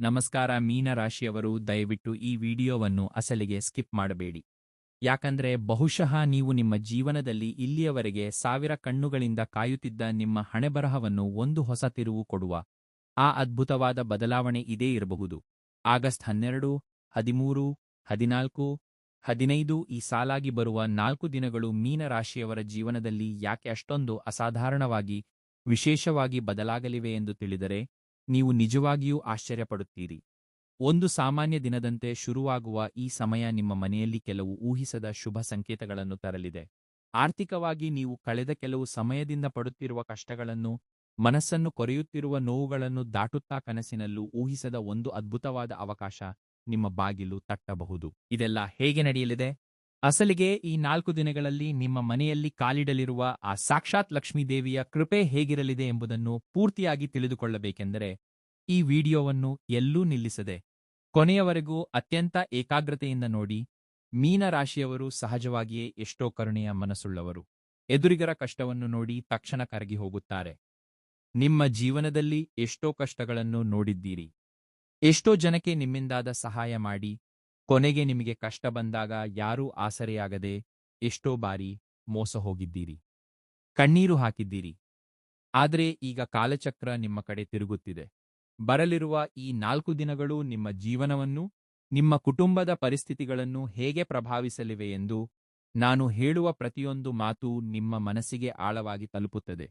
ನಮಸ್ಕಾರ ಮೀನ ರಾಶಿಯವರು, ದಯವಿಟ್ಟು ಈ ವಿಡಿಯೋವನ್ನು ಅಸಲಿಗೆ ಸ್ಕಿಪ್ ಮಾಡಬೇಡಿ. ಯಾಕಂದ್ರೆ ಬಹುಶಃ ನೀವು ನಿಮ್ಮ ಜೀವನದಲ್ಲಿ ಇಲ್ಲಿಯವರೆಗೆ 1000 ಕಣ್ಣುಗಳಿಂದ ಕಾಯುತ್ತಿದ್ದ ನಿಮ್ಮ ಹಣೆಬರಹವನ್ನು ಒಂದು ಹೊಸ ತಿರುವು ಕೊಡುವ ಆ ಅದ್ಭುತವಾದ ಬದಲಾವಣೆ ಇದೇ ಇರಬಹುದು. ಆಗಸ್ಟ್ 12, 13, 14, 15 ಈ ಸಾಲಾಗಿ ಬರುವ 4 ದಿನಗಳು ಮೀನ ರಾಶಿಯವರ ಜೀವನದಲ್ಲಿ ಯಾಕೆ ಅಷ್ಟೊಂದು ಅಸಾಧಾರಣವಾಗಿ ವಿಶೇಷವಾಗಿ ಬದಲಾಗಲಿವೆ ಎಂದು ತಿಳಿದರೆ ನೀವು ನಿಜವಾಗಿಯೂ ಆಶ್ಚರ್ಯಪಡುತ್ತೀರಿ. ಒಂದು ಸಾಮಾನ್ಯ ದಿನದಂತೆ ಶುರುವಾಗುವ ಈ ಸಮಯ ನಿಮ್ಮ ಮನೆಯಲ್ಲಿ ಕೆಲವು ಊಹಿಸದ ಶುಭ ಸಂಕೇತಗಳನ್ನು ತರಲಿದೆ. ಆರ್ಥಿಕವಾಗಿ ನೀವು ಕಳೆದ ಕೆಲವು ಸಮಯದಿಂದ ಪಡುತ್ತಿರುವ ಕಷ್ಟಗಳನ್ನು, ಮನಸ್ಸನ್ನು ಕೊರೆಯುತ್ತಿರುವ ನೋವುಗಳನ್ನು ದಾಟುತ್ತಾ ಕನಸಿನಲ್ಲೂ ಊಹಿಸದ ಒಂದು ಅದ್ಭುತವಾದ ಅವಕಾಶ ನಿಮ್ಮ ಬಾಗಿಲು ತಟ್ಟಬಹುದು. ಇದೆಲ್ಲ ಹೇಗೆ ನಡೆಯಲಿದೆ? ಅಸಲಿಗೆ ಈ 4 ದಿನಗಳಲ್ಲಿ ನಿಮ್ಮ ಮನೆಯಲ್ಲಿ ಕಾಲಿಡಲಿರುವ ಆ ಸಾಕ್ಷಾತ್ ಲಕ್ಷ್ಮೀದೇವಿಯ ಕೃಪೆ ಹೇಗಿರಲಿದೆ ಎಂಬುದನ್ನು ಪೂರ್ತಿಯಾಗಿ ತಿಳಿದುಕೊಳ್ಳಬೇಕೆಂದರೆ ಈ ವಿಡಿಯೋವನ್ನು ಎಲ್ಲೂ ನಿಲ್ಲಿಸದೆ ಕೊನೆಯವರೆಗೂ ಅತ್ಯಂತ ಏಕಾಗ್ರತೆಯಿಂದ ನೋಡಿ. ಮೀನ ರಾಶಿಯವರು ಸಹಜವಾಗಿಯೇ ಎಷ್ಟೋ ಕರುಣೆಯ ಮನಸ್ಸುಳ್ಳವರು. ಎದುರಿಗರ ಕಷ್ಟವನ್ನು ನೋಡಿ ತಕ್ಷಣ ಕರಗಿ ಹೋಗುತ್ತಾರೆ. ನಿಮ್ಮ ಜೀವನದಲ್ಲಿ ಎಷ್ಟೋ ಕಷ್ಟಗಳನ್ನು ನೋಡಿದ್ದೀರಿ. ಎಷ್ಟೋ ಜನಕ್ಕೆ ನಿಮ್ಮಿಂದಾದ ಸಹಾಯ ಮಾಡಿ ಕೊನೆಗೆ ನಿಮಗೆ ಕಷ್ಟ ಬಂದಾಗ ಯಾರೂ ಆಸರೆಯಾಗದೆ ಎಷ್ಟೋ ಬಾರಿ ಮೋಸ ಹೋಗಿದ್ದೀರಿ, ಕಣ್ಣೀರು ಹಾಕಿದ್ದೀರಿ. ಆದರೆ ಈಗ ಕಾಲಚಕ್ರ ನಿಮ್ಮ ಕಡೆ ತಿರುಗುತ್ತಿದೆ. ಬರಲಿರುವ ಈ 4 ದಿನಗಳು ನಿಮ್ಮ ಜೀವನವನ್ನು, ನಿಮ್ಮ ಕುಟುಂಬದ ಪರಿಸ್ಥಿತಿಗಳನ್ನು ಹೇಗೆ ಪ್ರಭಾವಿಸಲಿವೆ ಎಂದು ನಾನು ಹೇಳುವ ಪ್ರತಿಯೊಂದು ಮಾತು ನಿಮ್ಮ ಮನಸ್ಸಿಗೆ ಆಳವಾಗಿ ತಲುಪುತ್ತದೆ.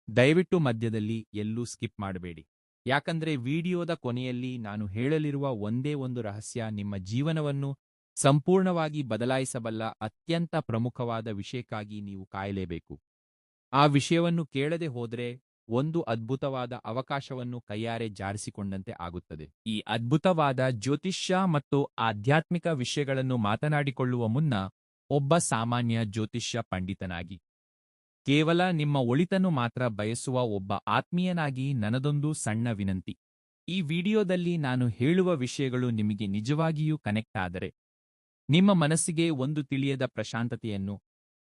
ದಯವಿಟ್ಟು ಮಧ್ಯದಲ್ಲಿ ಎಲ್ಲೂ ಸ್ಕಿಪ್ ಮಾಡಬೇಡಿ. ಯಾಕಂದ್ರೆ ವಿಡಿಯೋದ ಕೊನೆಯಲ್ಲಿ ನಾನು ಹೇಳಲಿರುವ ಒಂದೇ ಒಂದು ರಹಸ್ಯ ನಿಮ್ಮ ಜೀವನವನ್ನು ಸಂಪೂರ್ಣವಾಗಿ ಬದಲಾಯಿಸಬಲ್ಲ ಅತ್ಯಂತ ಪ್ರಮುಖವಾದ ವಿಷಯಕ್ಕಾಗಿ ನೀವು ಕಾಯಲೇಬೇಕು. ಆ ವಿಷಯವನ್ನು ಕೇಳದೆ ಹೋದರೆ ಒಂದು ಅದ್ಭುತವಾದ ಅವಕಾಶವನ್ನು ಕೈಯಾರೆ ಜಾರಿಸಿಕೊಂಡಂತೆ ಆಗುತ್ತದೆ. ಈ ಅದ್ಭುತವಾದ ಜ್ಯೋತಿಷ್ಯ ಮತ್ತು ಆಧ್ಯಾತ್ಮಿಕ ವಿಷಯಗಳನ್ನು ಮಾತನಾಡಿಕೊಳ್ಳುವ ಮುನ್ನ ಒಬ್ಬ ಸಾಮಾನ್ಯ ಜ್ಯೋತಿಷ್ಯ ಪಂಡಿತನಾಗಿ, ಕೇವಲ ನಿಮ್ಮ ಒಳಿತನ್ನು ಮಾತ್ರ ಬಯಸುವ ಒಬ್ಬ ಆತ್ಮೀಯನಾಗಿ ನನ್ನದೊಂದು ಸಣ್ಣ ವಿನಂತಿ. ಈ ವಿಡಿಯೋದಲ್ಲಿ ನಾನು ಹೇಳುವ ವಿಷಯಗಳು ನಿಮಗೆ ನಿಜವಾಗಿಯೂ ಕನೆಕ್ಟ್ ಆದರೆ, ನಿಮ್ಮ ಮನಸ್ಸಿಗೆ ಒಂದು ತಿಳಿಯದ ಪ್ರಶಾಂತತೆಯನ್ನು,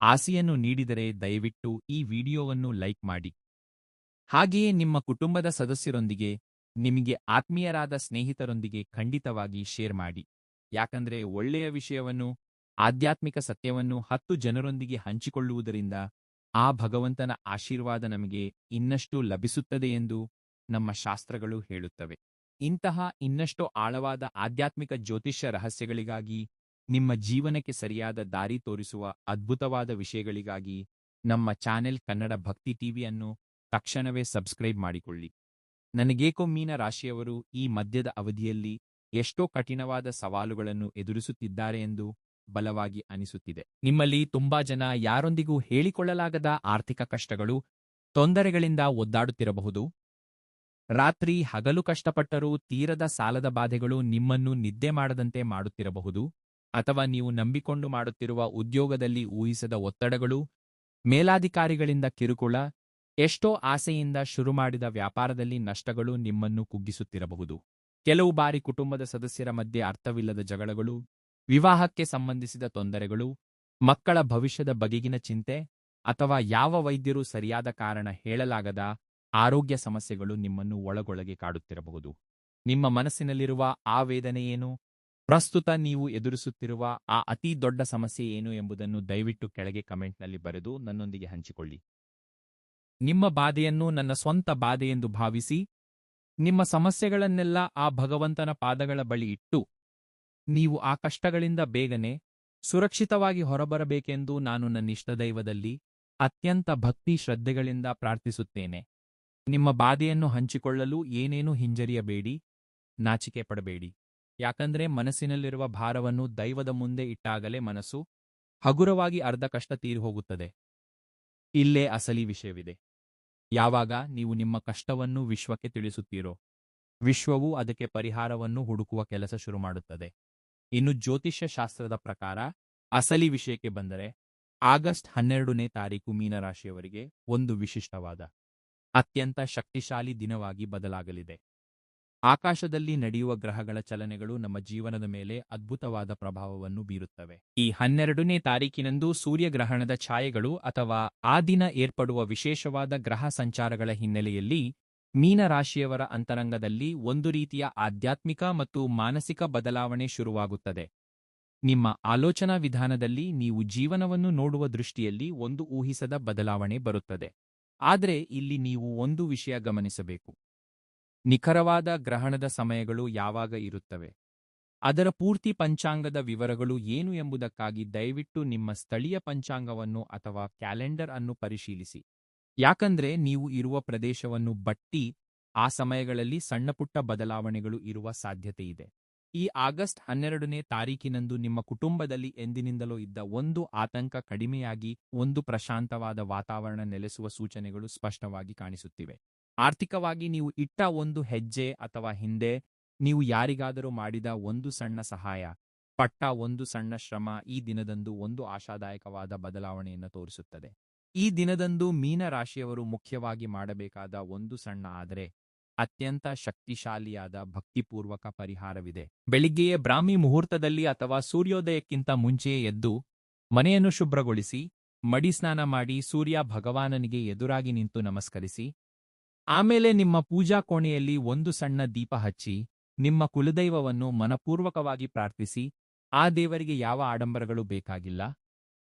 ಆಸೆಯನ್ನು ನೀಡಿದರೆ ದಯವಿಟ್ಟು ಈ ವಿಡಿಯೋವನ್ನು ಲೈಕ್ ಮಾಡಿ. ಹಾಗೆಯೇ ನಿಮ್ಮ ಕುಟುಂಬದ ಸದಸ್ಯರೊಂದಿಗೆ, ನಿಮಗೆ ಆತ್ಮೀಯರಾದ ಸ್ನೇಹಿತರೊಂದಿಗೆ ಖಂಡಿತವಾಗಿ ಶೇರ್ ಮಾಡಿ. ಯಾಕಂದ್ರೆ ಒಳ್ಳೆಯ ವಿಷಯವನ್ನು, ಆಧ್ಯಾತ್ಮಿಕ ಸತ್ಯವನ್ನು 10 ಜನರೊಂದಿಗೆ ಹಂಚಿಕೊಳ್ಳುವುದರಿಂದ ಆ ಭಗವಂತನ ಆಶೀರ್ವಾದ ನಮಗೆ ಇನ್ನಷ್ಟು ಲಭಿಸುತ್ತದೆ ಎಂದು ನಮ್ಮ ಶಾಸ್ತ್ರಗಳು ಹೇಳುತ್ತವೆ. ಇಂತಹ ಇನ್ನಷ್ಟು ಆಳವಾದ ಆಧ್ಯಾತ್ಮಿಕ ಜ್ಯೋತಿಷ್ಯ ರಹಸ್ಯಗಳಿಗಾಗಿ, ನಿಮ್ಮ ಜೀವನಕ್ಕೆ ಸರಿಯಾದ ದಾರಿ ತೋರಿಸುವ ಅದ್ಭುತವಾದ ವಿಷಯಗಳಿಗಾಗಿ ನಮ್ಮ ಚಾನೆಲ್ ಕನ್ನಡ ಭಕ್ತಿ ಟಿವಿಯನ್ನು ತಕ್ಷಣವೇ ಸಬ್ಸ್ಕ್ರೈಬ್ ಮಾಡಿಕೊಳ್ಳಿ. ನನಗೇಕೋ ಮೀನ ರಾಶಿಯವರು ಈ ಮಧ್ಯದ ಅವಧಿಯಲ್ಲಿ ಎಷ್ಟೋ ಕಠಿಣವಾದ ಸವಾಲುಗಳನ್ನು ಎದುರಿಸುತ್ತಿದ್ದಾರೆ ಎಂದು ಬಲವಾಗಿ ಅನಿಸುತ್ತಿದೆ. ನಿಮ್ಮಲ್ಲಿ ತುಂಬಾ ಜನ ಯಾರೊಂದಿಗೂ ಹೇಳಿಕೊಳ್ಳಲಾಗದ ಆರ್ಥಿಕ ಕಷ್ಟಗಳು, ತೊಂದರೆಗಳಿಂದ ಒದ್ದಾಡುತ್ತಿರಬಹುದು. ರಾತ್ರಿ ಹಗಲು ಕಷ್ಟಪಟ್ಟರೂ ತೀರದ ಸಾಲದ ಬಾಧೆಗಳು ನಿಮ್ಮನ್ನು ನಿದ್ದೆ ಮಾಡದಂತೆ ಮಾಡುತ್ತಿರಬಹುದು. ಅಥವಾ ನೀವು ನಂಬಿಕೊಂಡು ಮಾಡುತ್ತಿರುವ ಉದ್ಯೋಗದಲ್ಲಿ ಊಹಿಸದ ಒತ್ತಡಗಳು, ಮೇಲಾಧಿಕಾರಿಗಳಿಂದ ಕಿರುಕುಳ, ಎಷ್ಟೋ ಆಸೆಯಿಂದ ಶುರು ಮಾಡಿದ ವ್ಯಾಪಾರದಲ್ಲಿ ನಷ್ಟಗಳು ನಿಮ್ಮನ್ನು ಕುಗ್ಗಿಸುತ್ತಿರಬಹುದು. ಕೆಲವು ಬಾರಿ ಕುಟುಂಬದ ಸದಸ್ಯರ ಮಧ್ಯೆ ಅರ್ಥವಿಲ್ಲದ ಜಗಳಗಳು, ವಿವಾಹಕ್ಕೆ ಸಂಬಂಧಿಸಿದ ತೊಂದರೆಗಳು, ಮಕ್ಕಳ ಭವಿಷ್ಯದ ಬಗೆಗಿನ ಚಿಂತೆ, ಅಥವಾ ಯಾವ ವೈದ್ಯರೂ ಸರಿಯಾದ ಕಾರಣ ಹೇಳಲಾಗದ ಆರೋಗ್ಯ ಸಮಸ್ಯೆಗಳು ನಿಮ್ಮನ್ನು ಒಳಗೊಳಗೆ ಕಾಡುತ್ತಿರಬಹುದು. ನಿಮ್ಮ ಮನಸ್ಸಿನಲ್ಲಿರುವ ಆ ವೇದನೆ ಏನು? ಪ್ರಸ್ತುತ ನೀವು ಎದುರಿಸುತ್ತಿರುವ ಆ ಅತಿ ದೊಡ್ಡ ಸಮಸ್ಯೆ ಏನು ಎಂಬುದನ್ನು ದಯವಿಟ್ಟು ಕೆಳಗೆ ಕಮೆಂಟ್ನಲ್ಲಿ ಬರೆದು ನನ್ನೊಂದಿಗೆ ಹಂಚಿಕೊಳ್ಳಿ. ನಿಮ್ಮ ಬಾಧೆಯನ್ನು ನನ್ನ ಸ್ವಂತ ಬಾಧೆ ಎಂದು ಭಾವಿಸಿ, ನಿಮ್ಮ ಸಮಸ್ಯೆಗಳನ್ನೆಲ್ಲ ಆ ಭಗವಂತನ ಪಾದಗಳ ಬಳಿ ಇಟ್ಟು, ನೀವು ಆ ಕಷ್ಟಗಳಿಂದ ಬೇಗನೆ ಸುರಕ್ಷಿತವಾಗಿ ಹೊರಬರಬೇಕೆಂದು ನಾನು ನನ್ನ ಇಷ್ಟದೈವದಲ್ಲಿ ಅತ್ಯಂತ ಭಕ್ತಿ ಶ್ರದ್ಧೆಗಳಿಂದ ಪ್ರಾರ್ಥಿಸುತ್ತೇನೆ. ನಿಮ್ಮ ಬಾಧೆಯನ್ನು ಹಂಚಿಕೊಳ್ಳಲು ಏನೇನೂ ಹಿಂಜರಿಯಬೇಡಿ, ನಾಚಿಕೆ ಪಡಬೇಡಿ. ಯಾಕಂದ್ರೆ ಮನಸ್ಸಿನಲ್ಲಿರುವ ಭಾರವನ್ನು ದೈವದ ಮುಂದೆ ಇಟ್ಟಾಗಲೇ ಮನಸ್ಸು ಹಗುರವಾಗಿ ಅರ್ಧ ಕಷ್ಟ ತೀರಿಹೋಗುತ್ತದೆ. ಇಲ್ಲೇ ಅಸಲಿ ವಿಷಯವಿದೆ. ಯಾವಾಗ ನೀವು ನಿಮ್ಮ ಕಷ್ಟವನ್ನು ವಿಶ್ವಕ್ಕೆ ತಿಳಿಸುತ್ತೀರೋ, ವಿಶ್ವವು ಅದಕ್ಕೆ ಪರಿಹಾರವನ್ನು ಹುಡುಕುವ ಕೆಲಸ ಶುರು ಮಾಡುತ್ತದೆ. ಇನ್ನು ಜ್ಯೋತಿಷ್ಯ ಶಾಸ್ತ್ರದ ಪ್ರಕಾರ ಅಸಲಿ ವಿಷಯಕ್ಕೆ ಬಂದರೆ, ಆಗಸ್ಟ್ 12ನೇ ತಾರೀಕು ಮೀನರಾಶಿಯವರಿಗೆ ಒಂದು ವಿಶಿಷ್ಟವಾದ, ಅತ್ಯಂತ ಶಕ್ತಿಶಾಲಿ ದಿನವಾಗಿ ಬದಲಾಗಲಿದೆ. ಆಕಾಶದಲ್ಲಿ ನಡೆಯುವ ಗ್ರಹಗಳ ಚಲನೆಗಳು ನಮ್ಮ ಜೀವನದ ಮೇಲೆ ಅದ್ಭುತವಾದ ಪ್ರಭಾವವನ್ನು ಬೀರುತ್ತವೆ. ಈ 12ನೇ ತಾರೀಕಿನಂದು ಸೂರ್ಯಗ್ರಹಣದ ಛಾಯೆಗಳು ಅಥವಾ ಆ ದಿನ ಏರ್ಪಡುವ ವಿಶೇಷವಾದ ಗ್ರಹ ಸಂಚಾರಗಳ ಹಿನ್ನೆಲೆಯಲ್ಲಿ ಮೀನರಾಶಿಯವರ ಅಂತರಂಗದಲ್ಲಿ ಒಂದು ರೀತಿಯ ಆಧ್ಯಾತ್ಮಿಕ ಮತ್ತು ಮಾನಸಿಕ ಬದಲಾವಣೆ ಶುರುವಾಗುತ್ತದೆ. ನಿಮ್ಮ ಆಲೋಚನಾ ವಿಧಾನದಲ್ಲಿ ನೀವು ಜೀವನವನ್ನು ನೋಡುವ ದೃಷ್ಟಿಯಲ್ಲಿ ಒಂದು ಊಹಿಸದ ಬದಲಾವಣೆ ಬರುತ್ತದೆ. ಆದರೆ ಇಲ್ಲಿ ನೀವು ಒಂದು ವಿಷಯ ಗಮನಿಸಬೇಕು. ನಿಖರವಾದ ಗ್ರಹಣದ ಸಮಯಗಳು ಯಾವಾಗ ಇರುತ್ತವೆ, ಅದರ ಪೂರ್ತಿ ಪಂಚಾಂಗದ ವಿವರಗಳು ಏನು ಎಂಬುದಕ್ಕಾಗಿ ದಯವಿಟ್ಟು ನಿಮ್ಮ ಸ್ಥಳೀಯ ಪಂಚಾಂಗವನ್ನು ಅಥವಾ ಕ್ಯಾಲೆಂಡರ್ ಅನ್ನು ಪರಿಶೀಲಿಸಿ. ಯಾಕಂದ್ರೆ ನೀವು ಇರುವ ಪ್ರದೇಶವನ್ನು ಬಟ್ಟಿ ಆ ಸಮಯಗಳಲ್ಲಿ ಸಣ್ಣಪುಟ್ಟ ಬದಲಾವಣೆಗಳು ಇರುವ ಸಾಧ್ಯತೆಯಿದೆ. ಈ ಆಗಸ್ಟ್ 12ನೇ ತಾರೀಕಿನಂದು ನಿಮ್ಮ ಕುಟುಂಬದಲ್ಲಿ ಎಂದಿನಿಂದಲೂ ಇದ್ದ ಒಂದು ಆತಂಕ ಕಡಿಮೆಯಾಗಿ ಒಂದು ಪ್ರಶಾಂತವಾದ ವಾತಾವರಣ ನೆಲೆಸುವ ಸೂಚನೆಗಳು ಸ್ಪಷ್ಟವಾಗಿ ಕಾಣಿಸುತ್ತಿವೆ. ಆರ್ಥಿಕವಾಗಿ ನೀವು ಇಟ್ಟ ಒಂದು ಹೆಜ್ಜೆ ಅಥವಾ ಹಿಂದೆ ನೀವು ಯಾರಿಗಾದರೂ ಮಾಡಿದ ಒಂದು ಸಣ್ಣ ಸಹಾಯ, ಪಟ್ಟ ಒಂದು ಸಣ್ಣ ಶ್ರಮ ಈ ದಿನದಂದು ಒಂದು ಆಶಾದಾಯಕವಾದ ಬದಲಾವಣೆಯನ್ನು ತೋರಿಸುತ್ತದೆ. ಈ ದಿನದಂದು ಮೀನ ರಾಶಿಯವರು ಮುಖ್ಯವಾಗಿ ಮಾಡಬೇಕಾದ ಒಂದು ಸಣ್ಣ ಆದರೆ ಅತ್ಯಂತ ಶಕ್ತಿಶಾಲಿಯಾದ ಭಕ್ತಿಪೂರ್ವಕ ಪರಿಹಾರವಿದೆ. ಬೆಳಿಗ್ಗೆಯೇ ಬ್ರಾಹ್ಮಿ ಮುಹೂರ್ತದಲ್ಲಿ ಅಥವಾ ಸೂರ್ಯೋದಯಕ್ಕಿಂತ ಮುಂಚೆಯೇ ಎದ್ದು ಮನೆಯನ್ನು ಶುಭ್ರಗೊಳಿಸಿ, ಮಡಿಸ್ನಾನ ಮಾಡಿ ಸೂರ್ಯ ಭಗವಾನನಿಗೆ ಎದುರಾಗಿ ನಿಂತು ನಮಸ್ಕರಿಸಿ, ಆಮೇಲೆ ನಿಮ್ಮ ಪೂಜಾ ಕೋಣೆಯಲ್ಲಿ ಒಂದು ಸಣ್ಣ ದೀಪ ಹಚ್ಚಿ, ನಿಮ್ಮ ಕುಲದೈವವನ್ನು ಮನಪೂರ್ವಕವಾಗಿ ಪ್ರಾರ್ಥಿಸಿ. ಆ ದೇವರಿಗೆ ಯಾವ ಆಡಂಬರಗಳು ಬೇಕಾಗಿಲ್ಲ,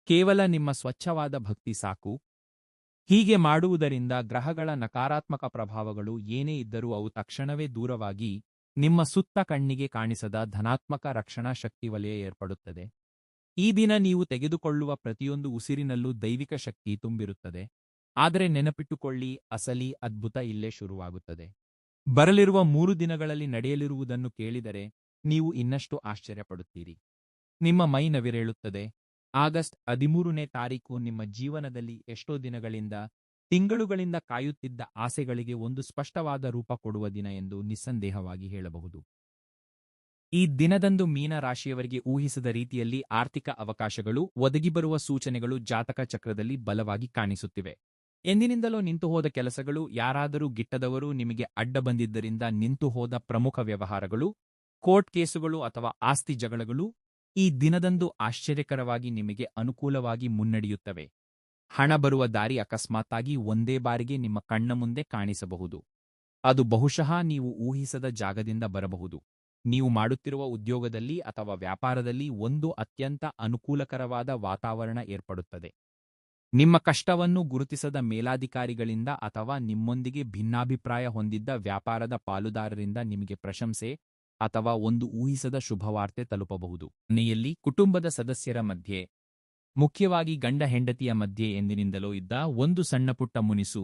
ಕೇವಲ ನಿಮ್ಮ ಸ್ವಚ್ಛವಾದ ಭಕ್ತಿ ಸಾಕು. ಹೀಗೆ ಮಾಡುವುದರಿಂದ ಗ್ರಹಗಳ ನಕಾರಾತ್ಮಕ ಪ್ರಭಾವಗಳು ಏನೇ ಇದ್ದರೂ ಅವು ತಕ್ಷಣವೇ ದೂರವಾಗಿ ನಿಮ್ಮ ಸುತ್ತ ಕಣ್ಣಿಗೆ ಕಾಣಿಸದ ಧನಾತ್ಮಕ ರಕ್ಷಣಾ ಶಕ್ತಿ ವಲಯ ಏರ್ಪಡುತ್ತದೆ. ಈ ದಿನ ನೀವು ತೆಗೆದುಕೊಳ್ಳುವ ಪ್ರತಿಯೊಂದು ಉಸಿರಿನಲ್ಲೂ ದೈವಿಕ ಶಕ್ತಿ ತುಂಬಿರುತ್ತದೆ. ಆದರೆ ನೆನಪಿಟ್ಟುಕೊಳ್ಳಿ, ಅಸಲಿ ಅದ್ಭುತ ಇಲ್ಲೇ ಶುರುವಾಗುತ್ತದೆ. ಬರಲಿರುವ 3 ದಿನಗಳಲ್ಲಿ ನಡೆಯಲಿರುವುದನ್ನು ಕೇಳಿದರೆ ನೀವು ಇನ್ನಷ್ಟು ಆಶ್ಚರ್ಯಪಡುತ್ತೀರಿ. ನಿಮ್ಮ ಮೈ ನವಿರೇಳುತ್ತದೆ. ಆಗಸ್ಟ್ 13ನೇ ತಾರೀಕು ನಿಮ್ಮ ಜೀವನದಲ್ಲಿ ಎಷ್ಟೋ ದಿನಗಳಿಂದ, ತಿಂಗಳುಗಳಿಂದ ಕಾಯುತ್ತಿದ್ದ ಆಸೆಗಳಿಗೆ ಒಂದು ಸ್ಪಷ್ಟವಾದ ರೂಪ ಕೊಡುವ ದಿನ ಎಂದು ನಿಸ್ಸಂದೇಹವಾಗಿ ಹೇಳಬಹುದು. ಈ ದಿನದಂದು ಮೀನ ರಾಶಿಯವರಿಗೆ ಊಹಿಸದ ರೀತಿಯಲ್ಲಿ ಆರ್ಥಿಕ ಅವಕಾಶಗಳು ಒದಗಿಬರುವ ಸೂಚನೆಗಳು ಜಾತಕ ಚಕ್ರದಲ್ಲಿ ಬಲವಾಗಿ ಕಾಣಿಸುತ್ತಿವೆ. ಎಂದಿನಿಂದಲೋ ನಿಂತುಹೋದ ಕೆಲಸಗಳು, ಯಾರಾದರೂ ಗಿಟ್ಟದವರು ನಿಮಗೆ ಅಡ್ಡ ಬಂದಿದ್ದರಿಂದ ನಿಂತುಹೋದ ಪ್ರಮುಖ ವ್ಯವಹಾರಗಳು, ಕೋರ್ಟ್ ಕೇಸುಗಳು ಅಥವಾ ಆಸ್ತಿ ಜಗಳಗಳು ಈ ದಿನದಂದು ಆಶ್ಚರ್ಯಕರವಾಗಿ ನಿಮಗೆ ಅನುಕೂಲವಾಗಿ ಮುನ್ನಡೆಯುತ್ತವೆ. ಹಣ ಬರುವ ದಾರಿ ಅಕಸ್ಮಾತ್ತಾಗಿ ಒಂದೇ ಬಾರಿಗೆ ನಿಮ್ಮ ಕಣ್ಣ ಮುಂದೆ ಕಾಣಿಸಬಹುದು. ಅದು ಬಹುಶಃ ನೀವು ಊಹಿಸದ ಜಾಗದಿಂದ ಬರಬಹುದು. ನೀವು ಮಾಡುತ್ತಿರುವ ಉದ್ಯೋಗದಲ್ಲಿ ಅಥವಾ ವ್ಯಾಪಾರದಲ್ಲಿ ಒಂದು ಅತ್ಯಂತ ಅನುಕೂಲಕರವಾದ ವಾತಾವರಣ ಏರ್ಪಡುತ್ತದೆ. ನಿಮ್ಮ ಕಷ್ಟವನ್ನು ಗುರುತಿಸದ ಮೇಲಾಧಿಕಾರಿಗಳಿಂದ ಅಥವಾ ನಿಮ್ಮೊಂದಿಗೆ ಭಿನ್ನಾಭಿಪ್ರಾಯ ಹೊಂದಿದ್ದ ವ್ಯಾಪಾರದ ಪಾಲುದಾರರಿಂದ ನಿಮಗೆ ಪ್ರಶಂಸೆ ಅಥವಾ ಒಂದು ಊಹಿಸದ ಶುಭವಾರ್ತೆ ತಲುಪಬಹುದು. ಮನೆಯಲ್ಲಿ ಕುಟುಂಬದ ಸದಸ್ಯರ ಮಧ್ಯೆ, ಮುಖ್ಯವಾಗಿ ಗಂಡ ಹೆಂಡತಿಯ ಮಧ್ಯೆ ಎಂದಿನಿಂದಲೂ ಇದ್ದ ಒಂದು ಸಣ್ಣಪುಟ್ಟ ಮುನಿಸು,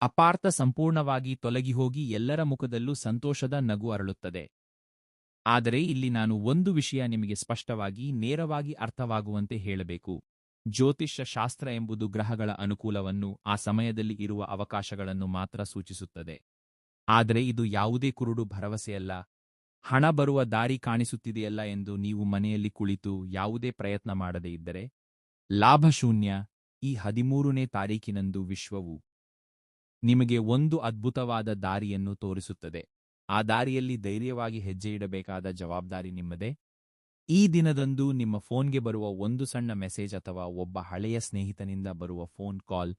ಅಪಾರ್ಥ ಸಂಪೂರ್ಣವಾಗಿ ತೊಲಗಿಹೋಗಿ ಎಲ್ಲರ ಮುಖದಲ್ಲೂ ಸಂತೋಷದ ನಗು ಅರಳುತ್ತದೆ. ಆದರೆ ಇಲ್ಲಿ ನಾನು ಒಂದು ವಿಷಯ ನಿಮಗೆ ಸ್ಪಷ್ಟವಾಗಿ, ನೇರವಾಗಿ ಅರ್ಥವಾಗುವಂತೆ ಹೇಳಬೇಕು. ಜ್ಯೋತಿಷ್ಯ ಶಾಸ್ತ್ರ ಎಂಬುದು ಗ್ರಹಗಳ ಅನುಕೂಲವನ್ನು, ಆ ಸಮಯದಲ್ಲಿ ಇರುವ ಅವಕಾಶಗಳನ್ನು ಮಾತ್ರ ಸೂಚಿಸುತ್ತದೆ. ಆದರೆ ಇದು ಯಾವುದೇ ಕುರುಡು ಭರವಸೆಯಲ್ಲ. ಹಣ ಬರುವ ದಾರಿ ಕಾಣಿಸುತ್ತಿದೆಯಲ್ಲ ಎಂದು ನೀವು ಮನೆಯಲ್ಲಿ ಕುಳಿತು ಯಾವುದೇ ಪ್ರಯತ್ನ ಮಾಡದೇ ಇದ್ದರೆ ಲಾಭಶೂನ್ಯ. ಈ 13ನೇ ತಾರೀಕಿನಂದು ವಿಶ್ವವು ನಿಮಗೆ ಒಂದು ಅದ್ಭುತವಾದ ದಾರಿಯನ್ನು ತೋರಿಸುತ್ತದೆ. ಆ ದಾರಿಯಲ್ಲಿ ಧೈರ್ಯವಾಗಿ ಹೆಜ್ಜೆ ಇಡಬೇಕಾದ ಜವಾಬ್ದಾರಿ ನಿಮ್ಮದೇ. ಈ ದಿನದಂದು ನಿಮ್ಮ ಫೋನ್ಗೆ ಬರುವ ಒಂದು ಸಣ್ಣ ಮೆಸೇಜ್ ಅಥವಾ ಒಬ್ಬ ಹಳೆಯ ಸ್ನೇಹಿತನಿಂದ ಬರುವ ಫೋನ್ ಕಾಲ್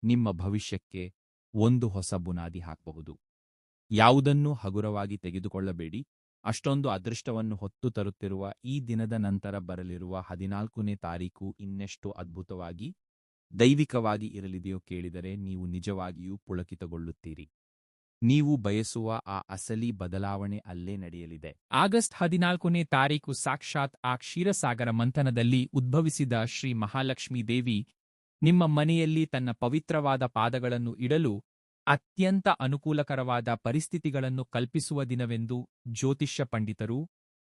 ನಿಮ್ಮ ಭವಿಷ್ಯಕ್ಕೆ ಒಂದು ಹೊಸ ಬುನಾದಿ ಹಾಕಬಹುದು. ಯಾವುದನ್ನೂ ಹಗುರವಾಗಿ ತೆಗೆದುಕೊಳ್ಳಬೇಡಿ. ಅಷ್ಟೊಂದು ಅದೃಷ್ಟವನ್ನು ಹೊತ್ತು ತರುತ್ತಿರುವ ಈ ದಿನದ ನಂತರ ಬರಲಿರುವ 14ನೇ ತಾರೀಕು ಇನ್ನೆಷ್ಟು ಅದ್ಭುತವಾಗಿ, ದೈವಿಕವಾಗಿ ಇರಲಿದೆಯೋ ಕೇಳಿದರೆ ನೀವು ನಿಜವಾಗಿಯೂ ಪುಳಕಿತಗೊಳ್ಳುತ್ತೀರಿ. ನೀವು ಬಯಸುವ ಆ ಅಸಲಿ ಬದಲಾವಣೆ ಅಲ್ಲೇ ನಡೆಯಲಿದೆ. ಆಗಸ್ಟ್ 14ನೇ ತಾರೀಕು ಸಾಕ್ಷಾತ್ ಆ ಕ್ಷೀರಸಾಗರ ಮಂಥನದಲ್ಲಿ ಉದ್ಭವಿಸಿದ ಶ್ರೀ ಮಹಾಲಕ್ಷ್ಮೀ ದೇವಿ ನಿಮ್ಮ ಮನೆಯಲ್ಲಿ ತನ್ನ ಪವಿತ್ರವಾದ ಪಾದಗಳನ್ನು ಇಡಲು ಅತ್ಯಂತ ಅನುಕೂಲಕರವಾದ ಪರಿಸ್ಥಿತಿಗಳನ್ನು ಕಲ್ಪಿಸುವ ದಿನವೆಂದು ಜ್ಯೋತಿಷ್ಯ ಪಂಡಿತರು,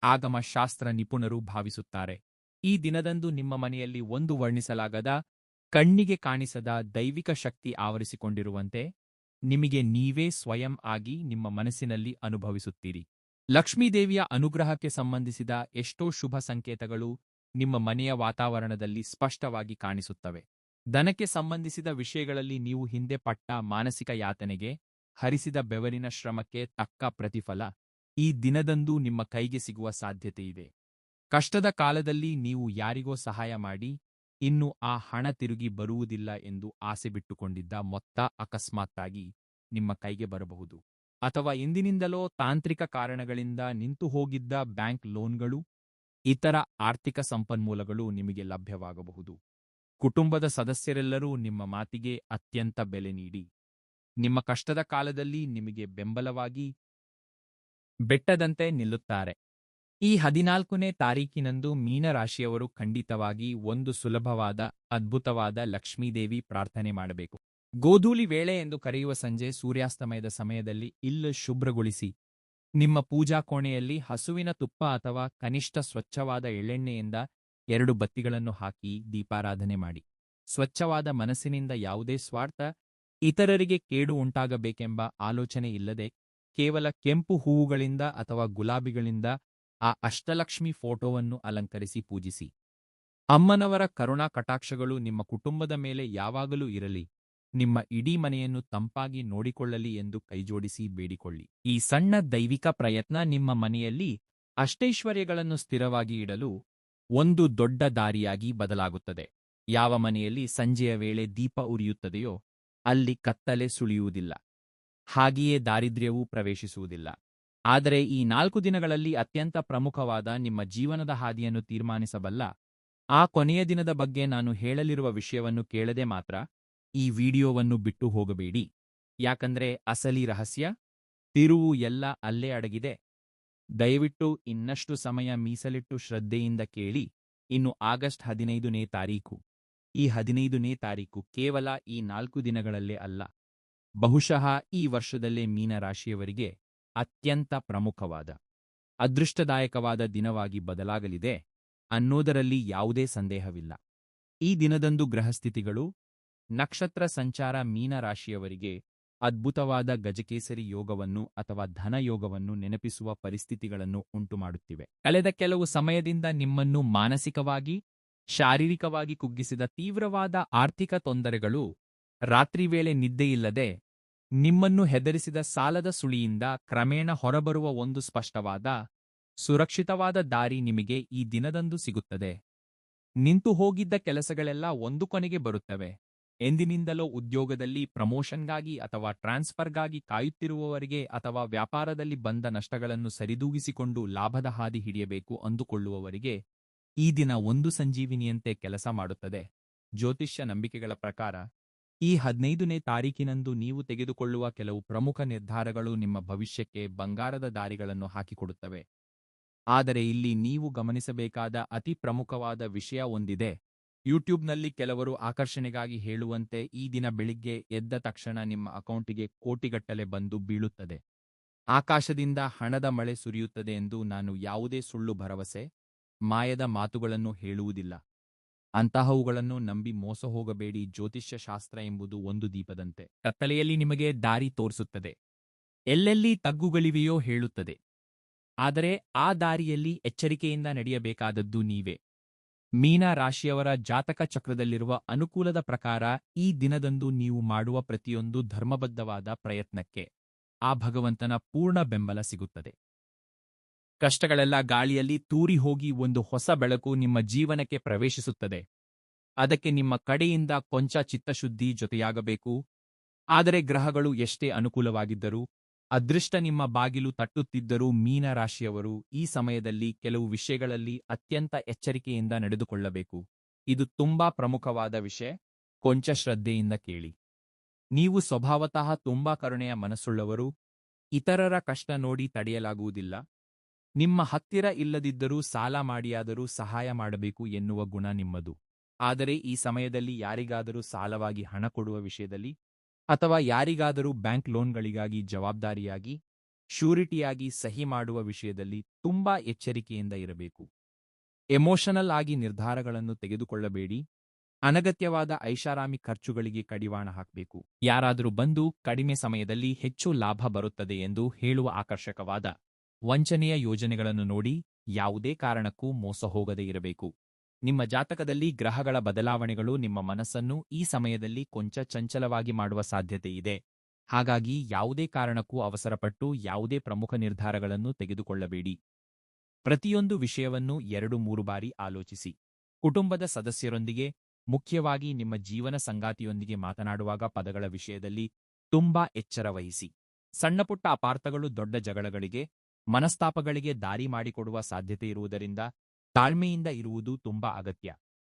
ಆಗಮಶಾಸ್ತ್ರ ನಿಪುಣರು ಭಾವಿಸುತ್ತಾರೆ. ಈ ದಿನದಂದು ನಿಮ್ಮ ಮನೆಯಲ್ಲಿ ಒಂದು ವರ್ಣಿಸಲಾಗದ, ಕಣ್ಣಿಗೆ ಕಾಣಿಸದ ದೈವಿಕ ಶಕ್ತಿ ಆವರಿಸಿಕೊಂಡಿರುವಂತೆ ನಿಮಗೆ ನೀವೇ ಸ್ವಯಂ ಆಗಿ ನಿಮ್ಮ ಮನಸ್ಸಿನಲ್ಲಿ ಅನುಭವಿಸುತ್ತೀರಿ. ಲಕ್ಷ್ಮೀದೇವಿಯ ಅನುಗ್ರಹಕ್ಕೆ ಸಂಬಂಧಿಸಿದ ಎಷ್ಟೋ ಶುಭ ಸಂಕೇತಗಳು ನಿಮ್ಮ ಮನೆಯ ವಾತಾವರಣದಲ್ಲಿ ಸ್ಪಷ್ಟವಾಗಿ ಕಾಣಿಸುತ್ತವೆ. ಧನಕ್ಕೆ ಸಂಬಂಧಿಸಿದ ವಿಷಯಗಳಲ್ಲಿ ನೀವು ಹಿಂದೆ ಪಟ್ಟ ಮಾನಸಿಕ ಯಾತನೆಗೆ, ಹರಿಸಿದ ಬೆವರಿನ ಶ್ರಮಕ್ಕೆ ತಕ್ಕ ಪ್ರತಿಫಲ ಈ ದಿನದಂದು ನಿಮ್ಮ ಕೈಗೆ ಸಿಗುವ ಸಾಧ್ಯತೆಯಿದೆ. ಕಷ್ಟದ ಕಾಲದಲ್ಲಿ ನೀವು ಯಾರಿಗೋ ಸಹಾಯ ಮಾಡಿ ಇನ್ನು ಆ ಹಣ ತಿರುಗಿ ಬರುವುದಿಲ್ಲ ಎಂದು ಆಸೆ ಬಿಟ್ಟುಕೊಂಡಿದ್ದ ಮೊತ್ತ ಅಕಸ್ಮಾತ್ತಾಗಿ ನಿಮ್ಮ ಕೈಗೆ ಬರಬಹುದು. ಅಥವಾ ಇಂದಿನಿಂದಲೋ ತಾಂತ್ರಿಕ ಕಾರಣಗಳಿಂದ ನಿಂತು ಹೋಗಿದ್ದ ಬ್ಯಾಂಕ್ ಲೋನ್ಗಳು, ಇತರ ಆರ್ಥಿಕ ಸಂಪನ್ಮೂಲಗಳು ನಿಮಗೆ ಲಭ್ಯವಾಗಬಹುದು. ಕುಟುಂಬದ ಸದಸ್ಯರೆಲ್ಲರೂ ನಿಮ್ಮ ಮಾತಿಗೆ ಅತ್ಯಂತ ಬೆಲೆ ನೀಡಿ, ನಿಮ್ಮ ಕಷ್ಟದ ಕಾಲದಲ್ಲಿ ನಿಮಗೆ ಬೆಂಬಲವಾಗಿ ಬೆಟ್ಟದಂತೆ ನಿಲ್ಲುತ್ತಾರೆ. ಈ 14ನೇ ತಾರೀಕಿನಂದು ಮೀನರಾಶಿಯವರು ಖಂಡಿತವಾಗಿ ಒಂದು ಸುಲಭವಾದ, ಅದ್ಭುತವಾದ ಲಕ್ಷ್ಮೀದೇವಿ ಪ್ರಾರ್ಥನೆ ಮಾಡಬೇಕು. ಗೋಧೂಳಿ ವೇಳೆ ಎಂದು ಕರೆಯುವ ಸಂಜೆ ಸೂರ್ಯಾಸ್ತಮಯದ ಸಮಯದಲ್ಲಿ ಇಲ್ಲು ಶುಭ್ರಗೊಳಿಸಿ, ನಿಮ್ಮ ಪೂಜಾ ಕೋಣೆಯಲ್ಲಿ ಹಸುವಿನ ತುಪ್ಪ ಅಥವಾ ಕನಿಷ್ಠ ಸ್ವಚ್ಛವಾದ ಎಳ್ಳೆಣ್ಣೆಯಿಂದ 2 ಬತ್ತಿಗಳನ್ನು ಹಾಕಿ ದೀಪಾರಾಧನೆ ಮಾಡಿ. ಸ್ವಚ್ಛವಾದ ಮನಸ್ಸಿನಿಂದ ಯಾವುದೇ ಸ್ವಾರ್ಥ, ಇತರರಿಗೆ ಕೇಡು ಉಂಟಾಗಬೇಕೆಂಬ ಆಲೋಚನೆ ಇಲ್ಲದೆ ಕೇವಲ ಕೆಂಪು ಹೂವುಗಳಿಂದ ಅಥವಾ ಗುಲಾಬಿಗಳಿಂದ ಆ ಅಷ್ಟಲಕ್ಷ್ಮಿ ಫೋಟೋವನ್ನು ಅಲಂಕರಿಸಿ ಪೂಜಿಸಿ. ಅಮ್ಮನವರ ಕರುಣಾ ಕಟಾಕ್ಷಗಳು ನಿಮ್ಮ ಕುಟುಂಬದ ಮೇಲೆ ಯಾವಾಗಲೂ ಇರಲಿ, ನಿಮ್ಮ ಇಡೀ ಮನೆಯನ್ನು ತಂಪಾಗಿ ನೋಡಿಕೊಳ್ಳಲಿ ಎಂದು ಕೈಜೋಡಿಸಿ ಬೇಡಿಕೊಳ್ಳಿ. ಈ ಸಣ್ಣ ದೈವಿಕ ಪ್ರಯತ್ನ ನಿಮ್ಮ ಮನೆಯಲ್ಲಿ ಅಷ್ಟೈಶ್ವರ್ಯಗಳನ್ನು ಸ್ಥಿರವಾಗಿ ಇಡಲು ಒಂದು ದೊಡ್ಡ ದಾರಿಯಾಗಿ ಬದಲಾಗುತ್ತದೆ. ಯಾವ ಮನೆಯಲ್ಲಿ ಸಂಜೆಯ ವೇಳೆ ದೀಪ ಉರಿಯುತ್ತದೆಯೋ ಅಲ್ಲಿ ಕತ್ತಲೆ ಸುಳಿಯುವುದಿಲ್ಲ, ಹಾಗೆಯೇ ದಾರಿದ್ರ್ಯವೂ ಪ್ರವೇಶಿಸುವುದಿಲ್ಲ. ಆದರೆ ಈ 4 ದಿನಗಳಲ್ಲಿ ಅತ್ಯಂತ ಪ್ರಮುಖವಾದ ನಿಮ್ಮ ಜೀವನದ ಹಾದಿಯನ್ನು ತೀರ್ಮಾನಿಸಬಲ್ಲ ಆ ಕೊನೆಯ ದಿನದ ಬಗ್ಗೆ ನಾನು ಹೇಳಲಿರುವ ವಿಷಯವನ್ನು ಕೇಳದೆ ಮಾತ್ರ ಈ ವಿಡಿಯೋವನ್ನು ಬಿಟ್ಟು ಹೋಗಬೇಡಿ. ಯಾಕಂದ್ರೆ ಅಸಲಿ ರಹಸ್ಯ, ತಿರುವು ಎಲ್ಲ ಅಲ್ಲೇ ಅಡಗಿದೆ. ದಯವಿಟ್ಟು ಇನ್ನಷ್ಟು ಸಮಯ ಮೀಸಲಿಟ್ಟು ಶ್ರದ್ಧೆಯಿಂದ ಕೇಳಿ. ಇನ್ನು ಆಗಸ್ಟ್ 15ನೇ ತಾರೀಕು. ಈ 15ನೇ ತಾರೀಕು ಕೇವಲ ಈ 4 ದಿನಗಳಲ್ಲೇ ಅಲ್ಲ, ಬಹುಶಃ ಈ ವರ್ಷದಲ್ಲೇ ಮೀನರಾಶಿಯವರಿಗೆ ಅತ್ಯಂತ ಪ್ರಮುಖವಾದ, ಅದೃಷ್ಟದಾಯಕವಾದ ದಿನವಾಗಿ ಬದಲಾಗಲಿದೆ ಅನ್ನೋದರಲ್ಲಿ ಯಾವುದೇ ಸಂದೇಹವಿಲ್ಲ. ಈ ದಿನದಂದು ಗ್ರಹಸ್ಥಿತಿಗಳು, ನಕ್ಷತ್ರ ಸಂಚಾರ ಮೀನರಾಶಿಯವರಿಗೆ ಅದ್ಭುತವಾದ ಗಜಕೇಸರಿ ಯೋಗವನ್ನು ಅಥವಾ ಧನಯೋಗವನ್ನು ನೆನಪಿಸುವ ಪರಿಸ್ಥಿತಿಗಳನ್ನು ಉಂಟುಮಾಡುತ್ತಿವೆ. ಕಳೆದ ಕೆಲವು ಸಮಯದಿಂದ ನಿಮ್ಮನ್ನು ಮಾನಸಿಕವಾಗಿ, ಶಾರೀರಿಕವಾಗಿ ಕುಗ್ಗಿಸಿದ ತೀವ್ರವಾದ ಆರ್ಥಿಕ ತೊಂದರೆಗಳು, ರಾತ್ರಿ ವೇಳೆ ನಿದ್ದೆಯಿಲ್ಲದೆ ನಿಮ್ಮನ್ನು ಹೆದರಿಸಿದ ಸಾಲದ ಸುಳಿಯಿಂದ ಕ್ರಮೇಣ ಹೊರಬರುವ ಒಂದು ಸ್ಪಷ್ಟವಾದ, ಸುರಕ್ಷಿತವಾದ ದಾರಿ ನಿಮಗೆ ಈ ದಿನದಂದು ಸಿಗುತ್ತದೆ. ನಿಂತು ಹೋಗಿದ್ದ ಕೆಲಸಗಳೆಲ್ಲ ಒಂದು ಕೊನೆಗೆ ಬರುತ್ತವೆ. ಎಂದಿನಿಂದಲೋ ಉದ್ಯೋಗದಲ್ಲಿ ಪ್ರಮೋಷನ್ಗಾಗಿ ಅಥವಾ ಟ್ರಾನ್ಸ್ಫರ್ಗಾಗಿ ಕಾಯುತ್ತಿರುವವರಿಗೆ ಅಥವಾ ವ್ಯಾಪಾರದಲ್ಲಿ ಬಂದ ನಷ್ಟಗಳನ್ನು ಸರಿದೂಗಿಸಿಕೊಂಡು ಲಾಭದ ಹಾದಿ ಹಿಡಿಯಬೇಕು ಅಂದುಕೊಳ್ಳುವವರಿಗೆ ಈ ದಿನ ಒಂದು ಸಂಜೀವಿನಿಯಂತೆ ಕೆಲಸ ಮಾಡುತ್ತದೆ. ಜ್ಯೋತಿಷ್ಯ ನಂಬಿಕೆಗಳ ಪ್ರಕಾರ ಈ 15ನೇ ತಾರೀಕಿನಂದು ನೀವು ತೆಗೆದುಕೊಳ್ಳುವ ಕೆಲವು ಪ್ರಮುಖ ನಿರ್ಧಾರಗಳು ನಿಮ್ಮ ಭವಿಷ್ಯಕ್ಕೆ ಬಂಗಾರದ ದಾರಿಗಳನ್ನು ಹಾಕಿಕೊಡುತ್ತವೆ. ಆದರೆ ಇಲ್ಲಿ ನೀವು ಗಮನಿಸಬೇಕಾದ ಅತಿ ಪ್ರಮುಖವಾದ ವಿಷಯ ಒಂದಿದೆ. ಯೂಟ್ಯೂಬ್ನಲ್ಲಿ ಕೆಲವರು ಆಕರ್ಷಣೆಗಾಗಿ ಹೇಳುವಂತೆ ಈ ದಿನ ಬೆಳಿಗ್ಗೆ ಎದ್ದ ತಕ್ಷಣ ನಿಮ್ಮ ಅಕೌಂಟಿಗೆ ಕೋಟಿಗಟ್ಟಲೆ ಬಂದು ಬೀಳುತ್ತದೆ, ಆಕಾಶದಿಂದ ಹಣದ ಮಳೆ ಸುರಿಯುತ್ತದೆ ಎಂದು ನಾನು ಯಾವುದೇ ಸುಳ್ಳು ಭರವಸೆ, ಮಾಯದ ಮಾತುಗಳನ್ನು ಹೇಳುವುದಿಲ್ಲ. ಅಂತಹವುಗಳನ್ನು ನಂಬಿ ಮೋಸ ಹೋಗಬೇಡಿ. ಜ್ಯೋತಿಷ್ಯ ಶಾಸ್ತ್ರ ಎಂಬುದು ಒಂದು ದೀಪದಂತೆ. ಕತ್ತಲೆಯಲ್ಲಿ ನಿಮಗೆ ದಾರಿ ತೋರಿಸುತ್ತದೆ, ಎಲ್ಲೆಲ್ಲಿ ತಗ್ಗುಗಳಿವೆಯೋ ಹೇಳುತ್ತದೆ. ಆದರೆ ಆ ದಾರಿಯಲ್ಲಿ ಎಚ್ಚರಿಕೆಯಿಂದ ನಡೆಯಬೇಕಾದದ್ದು ನೀವೇ. ಮೀನ ರಾಶಿಯವರ ಜಾತಕ ಚಕ್ರದಲ್ಲಿರುವ ಅನುಕೂಲದ ಪ್ರಕಾರ ಈ ದಿನದಂದು ನೀವು ಮಾಡುವ ಪ್ರತಿಯೊಂದು ಧರ್ಮಬದ್ಧವಾದ ಪ್ರಯತ್ನಕ್ಕೆ ಆ ಭಗವಂತನ ಪೂರ್ಣ ಬೆಂಬಲ ಸಿಗುತ್ತದೆ. ಕಷ್ಟಗಳೆಲ್ಲ ಗಾಳಿಯಲ್ಲಿ ತೂರಿ ಹೋಗಿ ಒಂದು ಹೊಸ ಬೆಳಕು ನಿಮ್ಮ ಜೀವನಕ್ಕೆ ಪ್ರವೇಶಿಸುತ್ತದೆ. ಅದಕ್ಕೆ ನಿಮ್ಮ ಕಡೆಯಿಂದ ಕೊಂಚ ಚಿತ್ತಶುದ್ಧಿ ಜೊತೆಯಾಗಬೇಕು. ಆದರೆ ಗ್ರಹಗಳು ಎಷ್ಟೇ ಅನುಕೂಲವಾಗಿದ್ದರೂ, ಅದೃಷ್ಟ ನಿಮ್ಮ ಬಾಗಿಲು ತಟ್ಟುತ್ತಿದ್ದರೂ ಮೀನರಾಶಿಯವರು ಈ ಸಮಯದಲ್ಲಿ ಕೆಲವು ವಿಷಯಗಳಲ್ಲಿ ಅತ್ಯಂತ ಎಚ್ಚರಿಕೆಯಿಂದ ನಡೆದುಕೊಳ್ಳಬೇಕು. ಇದು ತುಂಬಾ ಪ್ರಮುಖವಾದ ವಿಷಯ. ಕೊಂಚ ಶ್ರದ್ಧೆಯಿಂದ ಕೇಳಿ. ನೀವು ಸ್ವಭಾವತಃ ತುಂಬಾ ಕರುಣೆಯ ಮನಸ್ಸುಳ್ಳವರು. ಇತರರ ಕಷ್ಟ ನೋಡಿ ತಡೆಯಲಾಗುವುದಿಲ್ಲ. ನಿಮ್ಮ ಹತ್ತಿರ ಇಲ್ಲದಿದ್ದರೂ ಸಾಲ ಮಾಡಿಯಾದರೂ ಸಹಾಯ ಮಾಡಬೇಕು ಎನ್ನುವ ಗುಣ ನಿಮ್ಮದು. ಆದರೆ ಈ ಸಮಯದಲ್ಲಿ ಯಾರಿಗಾದರೂ ಸಾಲವಾಗಿ ಹಣ ಕೊಡುವ ವಿಷಯದಲ್ಲಿ ಅಥವಾ ಯಾರಿಗಾದರೂ ಬ್ಯಾಂಕ್ ಲೋನ್ಗಳಿಗಾಗಿ ಜವಾಬ್ದಾರಿಯಾಗಿ, ಶ್ಯೂರಿಟಿಯಾಗಿ ಸಹಿ ಮಾಡುವ ವಿಷಯದಲ್ಲಿ ತುಂಬಾ ಎಚ್ಚರಿಕೆಯಿಂದ ಇರಬೇಕು. ಎಮೋಷನಲ್ ಆಗಿ ನಿರ್ಧಾರಗಳನ್ನು ತೆಗೆದುಕೊಳ್ಳಬೇಡಿ. ಅನಗತ್ಯವಾದ ಐಷಾರಾಮಿ ಖರ್ಚುಗಳಿಗೆ ಕಡಿವಾಣ ಹಾಕಬೇಕು. ಯಾರಾದರೂ ಬಂದು ಕಡಿಮೆ ಸಮಯದಲ್ಲಿ ಹೆಚ್ಚು ಲಾಭ ಬರುತ್ತದೆ ಎಂದು ಹೇಳುವ ಆಕರ್ಷಕವಾದ, ವಂಚನೆಯ ಯೋಜನೆಗಳನ್ನು ನೋಡಿ ಯಾವುದೇ ಕಾರಣಕ್ಕೂ ಮೋಸ ಹೋಗದೇ ಇರಬೇಕು. ನಿಮ್ಮ ಜಾತಕದಲ್ಲಿ ಗ್ರಹಗಳ ಬದಲಾವಣೆಗಳು ನಿಮ್ಮ ಮನಸ್ಸನ್ನು ಈ ಸಮಯದಲ್ಲಿ ಕೊಂಚ ಚಂಚಲವಾಗಿ ಮಾಡುವ ಸಾಧ್ಯತೆ ಇದೆ. ಹಾಗಾಗಿ ಯಾವುದೇ ಕಾರಣಕ್ಕೂ ಅವಸರಪಟ್ಟು ಯಾವುದೇ ಪ್ರಮುಖ ನಿರ್ಧಾರಗಳನ್ನು ತೆಗೆದುಕೊಳ್ಳಬೇಡಿ. ಪ್ರತಿಯೊಂದು ವಿಷಯವನ್ನು 2-3 ಬಾರಿ ಆಲೋಚಿಸಿ. ಕುಟುಂಬದ ಸದಸ್ಯರೊಂದಿಗೆ, ಮುಖ್ಯವಾಗಿ ನಿಮ್ಮ ಜೀವನ ಸಂಗಾತಿಯೊಂದಿಗೆ ಮಾತನಾಡುವಾಗ ಪದಗಳ ವಿಷಯದಲ್ಲಿ ತುಂಬಾ ಎಚ್ಚರ ವಹಿಸಿ. ಸಣ್ಣಪುಟ್ಟ ಅಪಾರ್ಥಗಳು ದೊಡ್ಡ ಜಗಳಗಳಿಗೆ, ಮನಸ್ತಾಪಗಳಿಗೆ ದಾರಿ ಮಾಡಿಕೊಡುವ ಸಾಧ್ಯತೆ ಇರುವುದರಿಂದ ತಾಳ್ಮೆಯಿಂದ ಇರುವುದು ತುಂಬಾ ಅಗತ್ಯ.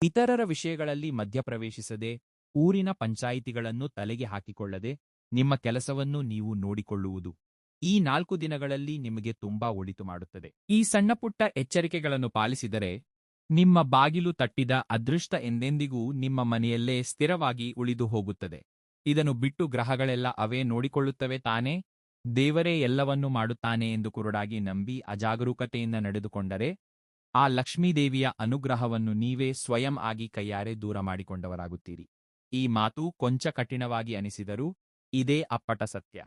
ಇತರರ ವಿಷಯಗಳಲ್ಲಿ ಮಧ್ಯಪ್ರವೇಶಿಸದೆ, ಊರಿನ ಪಂಚಾಯಿತಿಗಳನ್ನು ತಲೆಗೆ ಹಾಕಿಕೊಳ್ಳದೆ, ನಿಮ್ಮ ಕೆಲಸವನ್ನು ನೀವು ನೋಡಿಕೊಳ್ಳುವುದು ಈ 4 ದಿನಗಳಲ್ಲಿ ನಿಮಗೆ ತುಂಬಾ ಒಳಿತು ಮಾಡುತ್ತದೆ. ಈ ಸಣ್ಣಪುಟ್ಟ ಎಚ್ಚರಿಕೆಗಳನ್ನು ಪಾಲಿಸಿದರೆ ನಿಮ್ಮ ಬಾಗಿಲು ತಟ್ಟಿದ ಅದೃಷ್ಟ ಎಂದೆಂದಿಗೂ ನಿಮ್ಮ ಮನೆಯಲ್ಲೇ ಸ್ಥಿರವಾಗಿ ಉಳಿದು ಹೋಗುತ್ತದೆ. ಇದನ್ನು ಬಿಟ್ಟು ಗ್ರಹಗಳೆಲ್ಲ ಅವೇ ನೋಡಿಕೊಳ್ಳುತ್ತವೆ ತಾನೇ, ದೇವರೇ ಎಲ್ಲವನ್ನೂ ಮಾಡುತ್ತಾನೆ ಎಂದು ಕುರುಡಾಗಿ ನಂಬಿ ಅಜಾಗರೂಕತೆಯಿಂದ ನಡೆದುಕೊಂಡರೆ ಆ ಲಕ್ಷ್ಮೀದೇವಿಯ ಅನುಗ್ರಹವನ್ನು ನೀವೇ ಸ್ವಯಂ ಆಗಿ ಕೈಯಾರೆ ದೂರ ಮಾಡಿಕೊಂಡವರಾಗುತ್ತೀರಿ. ಈ ಮಾತು ಕೊಂಚ ಕಠಿಣವಾಗಿ ಅನಿಸಿದರೂ ಇದೇ ಅಪ್ಪಟ ಸತ್ಯ.